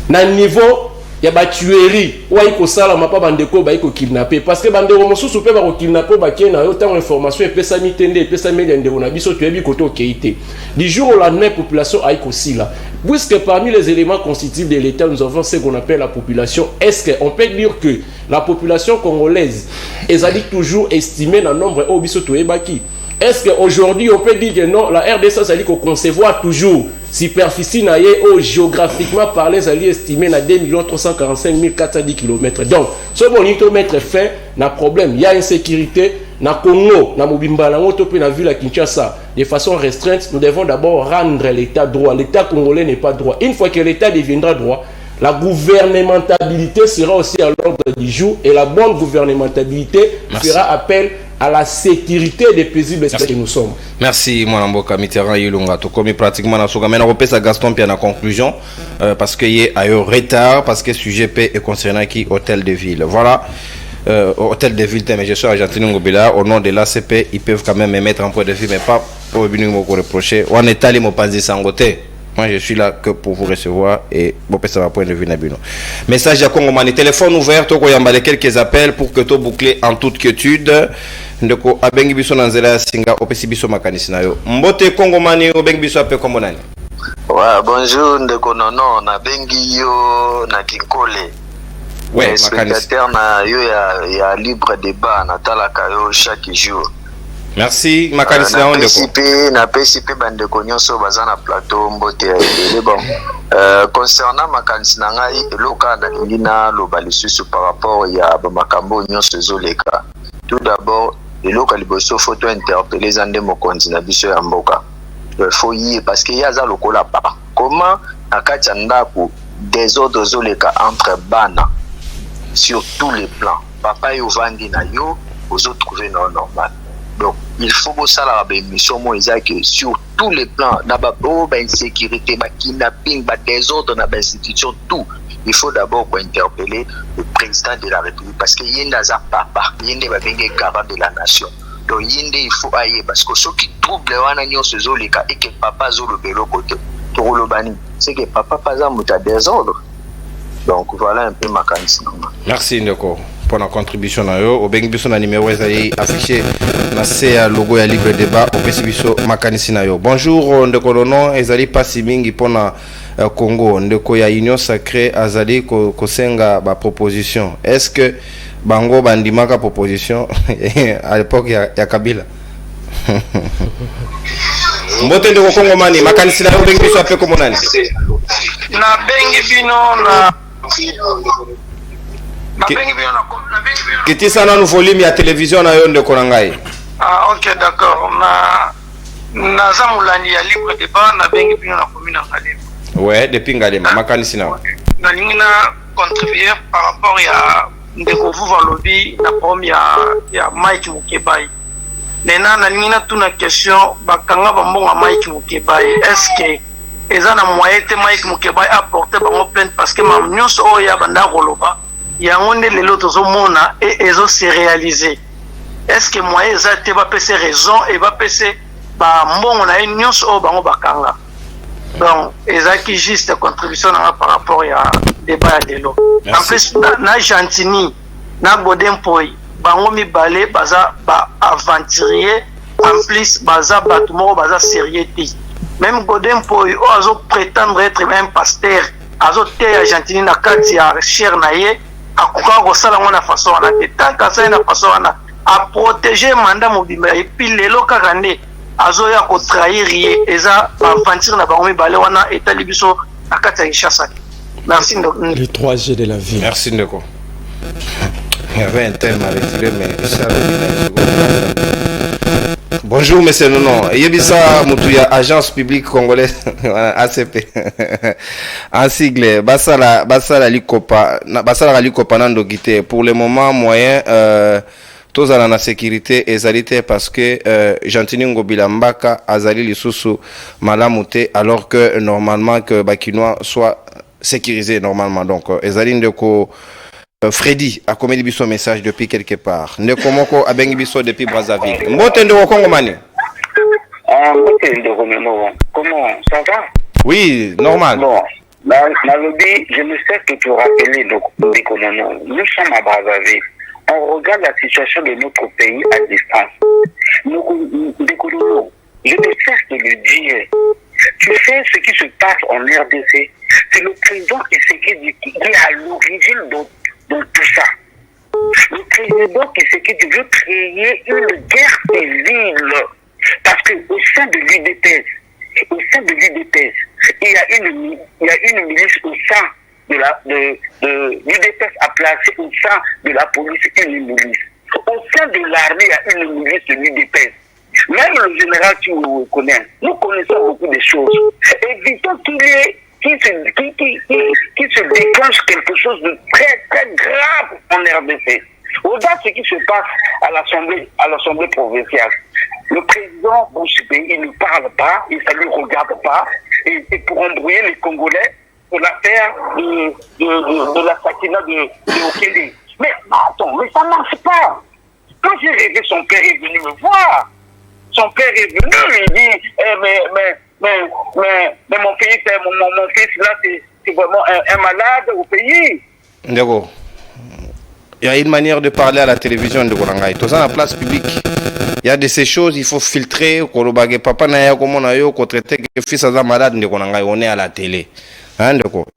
Na niveau ya ba tuerie, wa iko sala mapa bandeko ba iko kidnapper parce que bandeko mosusu pe ba ko kidnapper ba kena yo tant information et pesa mitende pesa medende na biso tuebi koto keité. Du jour au lendemain population a iko sila. Puisque parmi les éléments constitutifs de l'État, nous avons ce qu'on appelle la population. Est-ce qu'on peut dire que la population congolaise est toujours estimée dans le nombre au biso toebaki? Est-ce qu'aujourd'hui, on peut dire que non, la RDC, ça dit qu'on concevoir toujours superficie géographiquement parlé, ça dit estimé à 2 345 410 km. Donc, ce bon, il faut mettre fin, n'a problème. Il y a insécurité. Na Congo, na Mobimba, na Motope, na ville à Kinshasa, de façon restreinte, nous devons d'abord rendre l'État droit. L'État congolais n'est pas droit. Une fois que l'État deviendra droit, la gouvernementabilité sera aussi à l'ordre du jour et la bonne gouvernementabilité fera appel à la sécurité des paisibles que nous sommes. Merci, mon Mboka Mitterrand Yulunga. Tout comme pratiquement dans ce cas. Maintenant, on repère à Gaston puis à la conclusion parce qu'il y a un retard, parce que le sujet est concernant qui hôtel de ville. Voilà. Hôtel de ville, mais je suis argentin au nom de l'ACP, ils peuvent quand même me mettre en point de vue, mais pas pour venir me reprocher. On est allé me penser sans côté. Moi, je suis là que pour vous recevoir et vous pouvez savoir point de vue Nabino. Message à Congomani, téléphone ouvert, tu as quelques appels pour que tu boucles en toute quiétude. Ndeko abengi biso nanzela singa opesi biso makanisi na yo. Mbote Congomani obengi biso ape komonani. Ouais, bonjour ndeko nono na bengi yo na Kinkole. Ouais, spectateur na yo ya libre débat na talaka yo chaque jour. Merci makanisi na ondeko. Na PCP bandeko nyonso baza na plateau mbote ya bon. Concernant makanisi na ngai eloka na lingina loba lisusu par rapport ya makambo nyonso ezoleka. Tout d'abord, eloka liboso photo interpeller zande mokonzi na biso ya mboka. Faut y parce que yaza lokola pa. Comment akati ndako désordre zoleka entre bana sur tous les plans. Papa et Ovandi na yo, aux autres trouver non normal. Donc, il faut que ça la mission que sur tous les plans, d'abord, insécurité, kidnapping, désordre dans l'institution, tout. Il faut d'abord interpeller le président de la République parce que Yenda za papa, Yenda va venir garant de la nation. Donc, Yenda il faut ailler parce que ceux qui troublent les wanagnon se zolika et que papa zo le vélo côté, tout le bani, c'est que papa pas à muta désordre. Donc voilà un peu ma candidature. Merci Ndeko pour la contribution na yo. Obengi biso na numéro ezali affiché na CA logo ya libre débat opesi biso makanisi na yo. Bonjour Ndeko Lono ezali pasi mingi pona Congo Ndeko ya Union Sacrée azali kosenga ba proposition. Est-ce que bango bandimaka proposition à l'époque ya Kabila? Mbote Ndeko Kongomani makanisi na yo bengi biso ape komonani. Na bengi bino na Kiti sana nu volume ya télévision na yo Ndeko nangai. Ah OK d'accord. Na zamulani ya libre débat na bengi bino na commune Ngalema. Ouais, depuis Ngalema makanisi na. Na lingina contribuer par rapport ya Ndeko Vuva lobby na problème ya Mike Mukebai. Nena na lingina tuna question bakanga bambonga Mike Mukebai. Est-ce que eza na moyen te Mike Mukebai apporter bango plainte parce que mam nyonso oya banda koloba yango nde lelo tozomona et ezo se réaliser. Est-ce que moyen eza te ba pese raison et ba pese ba mbongo na nyonso o bango bakanga. Donc eza qui juste contribution par rapport à débat de l'eau. En plus na Gentini na Godempoi bango mibale baza ba aventurier en plus baza batumo baza sérieux. Même Godempoi ozo prétendre être même pasteur azo te Argentine na kati ya cher na ye akoka ko sala ngona façon na tetaka ça na façon na a protéger mandat mobimba et puis lelo kaka nde azo ya ko trahir ye eza aventure na bango mibale wana etali biso na kati ya Kinshasa. Merci Ndeko. Les 3G de la vie. Merci Ndeko. Il y avait un thème à retirer mais ça Bonjour monsieur Nono. Yebisa Moutouya, agence publique congolaise ACP. En sigle, Basala Likopa Nando Guité. Pour le moment, moyen, tous à la sécurité et zalité parce que Gentini Ngobila Mbaka Azali Lisusu Malamute alors que normalement que Bakinois soit sécurisé normalement. Donc, Ezaline de ko Freddy a commis biso message depuis quelque part. Nekomoko a bengi biso depuis Brazzaville. Mbote Ndeko Kongomani. Mbote Ndeko Nono. Comment ça va? Oui, normal. Bon, Nalobi, je me sais que tu rappelais Ndeko Nono. Nous sommes à Brazzaville. On regarde la situation de notre pays à distance. Ndeko Nono, je ne cesse de le dire. Tu sais ce qui se passe en RDC. C'est le président qui est à l'origine de tout ça. Le président qui veut créer une guerre civile qu'au sein de l'UDPS, il y a une milice au sein de l'UDPS a placé au sein de la police une milice. Au sein de l'armée, il y a une milice de l'UDPS. Même le général qui nous connaît, nous connaissons beaucoup de choses. Évitons qu'il se déclenche quelque chose de très très grave en RDC. Au-delà de ce qui se passe à l'Assemblée provinciale, le président Bouchibé, il ne parle pas, il ne lui regarde pas, et pour embrouiller les Congolais pour l'affaire de l'assassinat de Okende. Mais attends, mais ça ne marche pas. Quand j'ai rêvé, son père est venu me voir. Son père est venu, il dit, mais mon fils là, c'est vraiment un malade au pays. D'accord. Il y a une manière de parler à la télévision de Gorangai. Tout ça, la place publique. Il y a de ces choses, il faut filtrer. Papa n'a pas comment on a eu traité que le fils est malade de Gorangai. On est à la télé.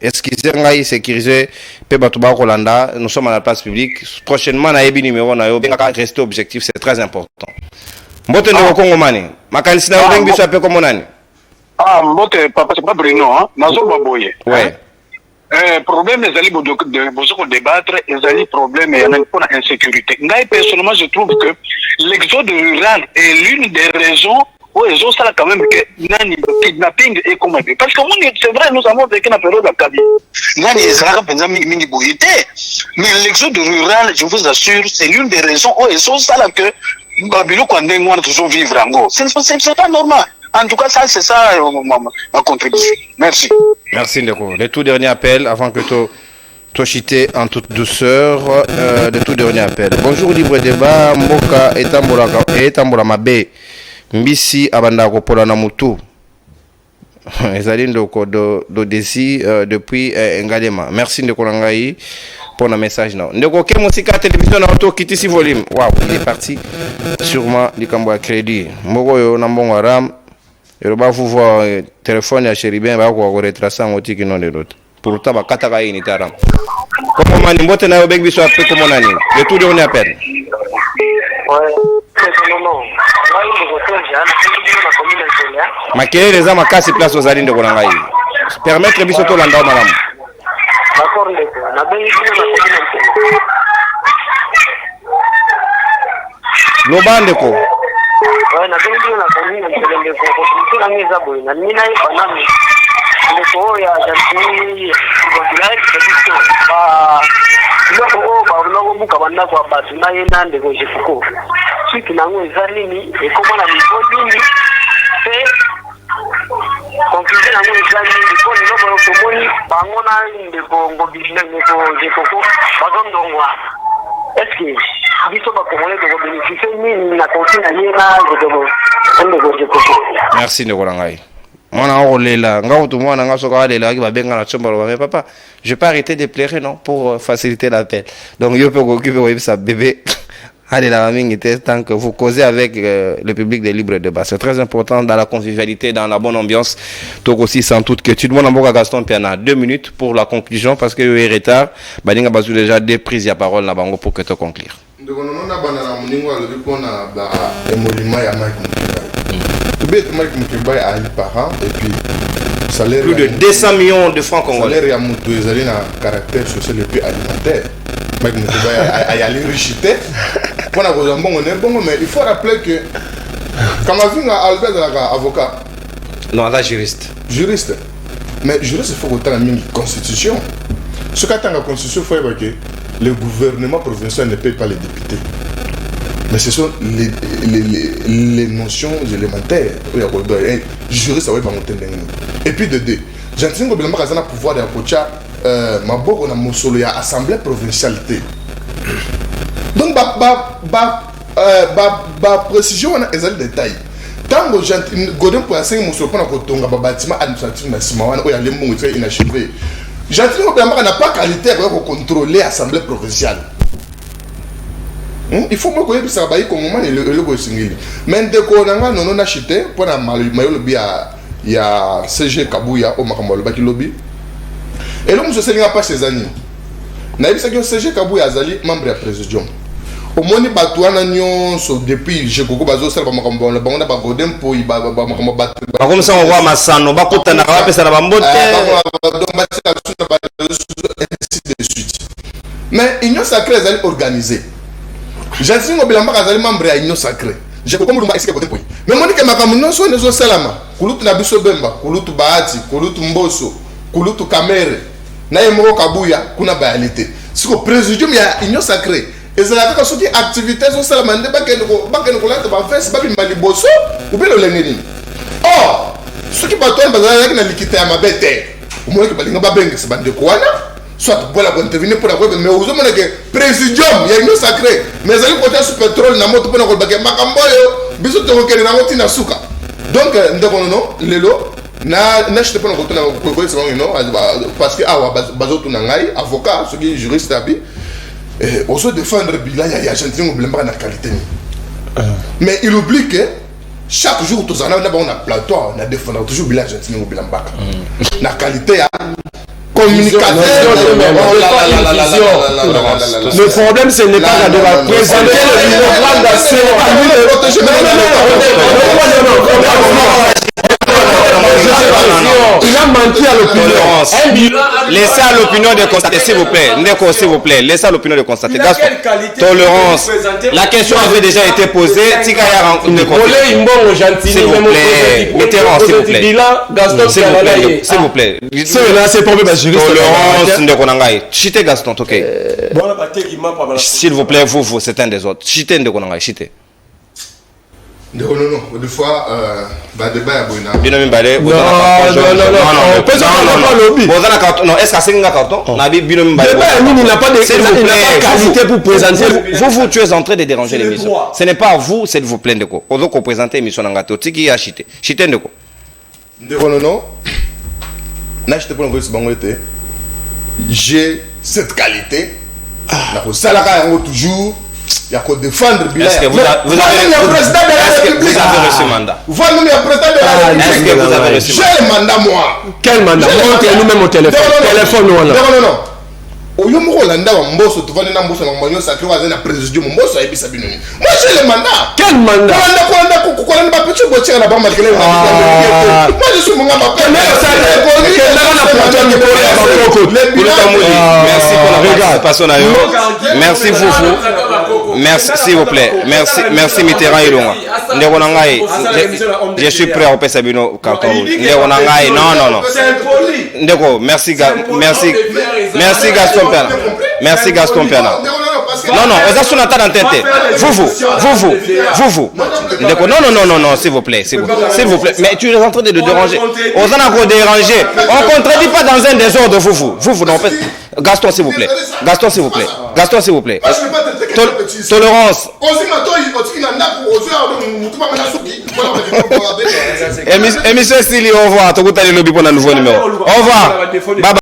Excusez-moi, sécuriser Pebatuba Rolanda. Nous sommes à la place publique. Prochainement, on a un numéro. On a rester objectif. C'est très important. Mbote ndeko Kongomani. Makanisi na ubengi biso ape komonani. Mbote papa c'est pas Bruno hein. Nazo baboye. Ouais. Problème ezali bozoko débattre ezali problème ya pour insécurité. Ngai personnellement je trouve que l'exode rural est l'une des raisons où ils ont ça quand même que nani kidnapping et comment parce que c'est vrai nous avons vécu la période de Kabi. Nani ezala penza mingi boyité. Mais l'exode rural je vous assure c'est l'une des raisons où ils ont ça là que Babilo Kwandengwa toujours vivre en gros. C'est pas normal. En tout cas, ça, c'est ça ma contribution. Merci. Merci, Ndeko. Le tout dernier appel, avant que tu chité en toute douceur, le tout dernier appel. Bonjour, libre débat. Mboka etambola mabe. Mbisi abandako pola na mutu. Ezali Ndeko d'Odessi depuis Ngalema. Merci, Ndeko Langai. Pour un message non. Ndeko ke musika télévision na auto kiti si volume. Waouh, il est parti. Sûrement likambo ya crédit. Mboko yo na mbongo ram. Et va vous voir téléphone ya Chéribin va ko retracer en otiki non de l'autre. Pourtant ba kataka ini taram. Comment mani mbote na yo beg biso apé comment nani. Le tout dernier appel. Ouais, c'est non. Là il est retourné na commune Nzela. Makele les ama kasi place aux alines de Golangai. Permettre biso to landa malam. D'accord Ndeko. Na bengi na commune Nzela. Lobande ko. Ouais, na bengi na commune Nzela Ndeko. Ko na ngeza boy na mina yi banami. Ndeko ya jantini ko bilai ko ba loko ba loko buka banda kwa batu na yena Ndeko jifuko. Siki na ngwe zalini e koma na mibodini. Conclusion na ngwe zalini ko ni lobo komoni bangona Ndeko ngobile Ndeko jefoko bazondongwa. Est-ce que biso ba komone de bénéficier ni na continue na yena Ndeko jefoko. Merci Ndeko Langai. Mwana olela nga utu mwana nga soka alela ki babenga na chomba mais papa je vais pas arrêter de pleurer non pour faciliter l'appel donc yo peut occuper sa bébé allez la mingi tant que vous causez avec le public des libres débats c'est très important dans la convivialité dans la bonne ambiance donc aussi sans toute que tu demandes à Gaston Piana 2 minutes pour la conclusion parce que est retard baninga bazu déjà des prises ya parole na bango pour que tu conclure donc on a banana muningo alobi pona ba emolima ya Mike Mike Mukeba a un parent et puis salaire plus de 200 millions de francs congolais. Salaire ya mutu ezali na caractère social et puis alimentaire. Mike Mukeba a yali richité. Pour na koza mbongo ne bongo mais il faut rappeler que Kamavinga Albert la avocat. Non, là juriste. Juriste. Mais juriste il faut que tu aies une constitution. Ce qu'a la constitution faut que le gouvernement provincial ne paye pas les députés. Mais ce sont les notions élémentaires. Juriste, ça va pas monter. Et puis de deux, j'entends que le magasin a pouvoir de Apocha, Maboko na Mosolo ya assemblée provincialité. Donc précision on a des détails. Tant que j'entends Godin pour enseigner Mosolo pour na Kotonga bâtiment administratif na Simawana où il y a les mots très inachevé. J'entends que le magasin n'a pas qualité pour contrôler l'assemblée provinciale. Il faut que ça aille comme moment le go singili. Mais dès qu'on a non acheté pour la maillot lobby il y a CG Kabuya au Makamolo baki lobby. Et là monsieur Selinga pas ces années. Na bisa que CG Kabuya azali membre ya président. au moni batouana nyonso depuis je koko bazo sala ba makambo na bango na ba godem po ba makambo bat ba comme ça on voit masano ba kotana ba pesa na ba mbote donc ba tsa tsa ba ainsi de suite mais union sacrée elle est organisée Jansi Ngobilamba kazali membre ya union sacrée je koko mulumba esike godem po mais moni ke makambo nyonso nezo salama kulutu na biso bemba kulutu bahati kulutu mboso kulutu kamere na yemoko kabuya kuna bayalité siko présidium ya union sacrée ezala kaka soki activité zo sala mande bakende kolata ba fesse babi mali boso ubelo lengeni oh soki bato bazala na likita ya mabete umwe ke balinga babengisa bande ko wana soit pour la intervenir pour la web mais ozo mona ke présidium ya union sacrée mais ezali côté sous pétrole na moto pona ko bakye makambo yo biso to kene na moti na suka donc ndeko no lelo na je te prends ko tona ko c'est bon non parce que awa bazo tuna ngai avocat soki juriste abi on se défendre Bila, il y a gentil ou blâme la qualité. Mais il oublie que chaque jour, tous on a plateau, on a défendu toujours Bila gentil ou blâme. La qualité, communication. Le problème, ce n'est pas de présenter il a menti à l'opinion. Laissez à l'opinion de constater, s'il vous plaît. Ndeko, s'il vous plaît. Laissez à l'opinion de constater. Tolérance. La question avait déjà été posée. Tika ya s'il vous plaît. Mitterrand, s'il vous plaît. S'il vous plaît. C'est pour tolérance. Ndeko nangai. Chité Gaston, ok. S'il vous plaît, vous, c'est un des autres. Chité Ndeko nangai, chité. Non, des fois, débat à Boina. Non, est-ce que c'est un carton? Il n'a pas de qualité pour présenter. Vous, tu es en train de déranger l'émission. Ce n'est pas à vous, c'est de vous plaindre de quoi. Pour vous présenter l'émission en gâteau, tu qui a chité. Chité de quoi? Non. J'ai cette qualité. Toujours. Il y a qu'à défendre Bila. Est-ce que vous avez reçu mandat? Est-ce que vous avez reçu j'ai le mandat, moi. Quel mandat? Montrez-nous même au téléphone. Non. Oyomo Rolanda Mboso, tu vas dans Mboso, Mboso, ça crée un président Mboso, et puis ça binoni. Moi j'ai le mandat. Quel mandat? Moi je suis mon gars. Merci pour la participation. Merci Foufou. Merci s'il vous plaît. Merci Mitterrand Ilonga. Je suis prêt à repasser Sabino Canton. Non. Ndeko, merci Gaston Piana. Merci Gaston Piana. Non, on a son attente en tête. Vous. Ndeko, non, s'il vous plaît. S'il vous plaît. Mais tu es en train de déranger. On en a encore dérangé. On ne contredit pas dans un désordre, vous, non, en fait. Gaston, s'il vous plaît. Tolérance. Émission Stili, au revoir. Tout le monde a le nouveau numéro. Au revoir. Bye bye.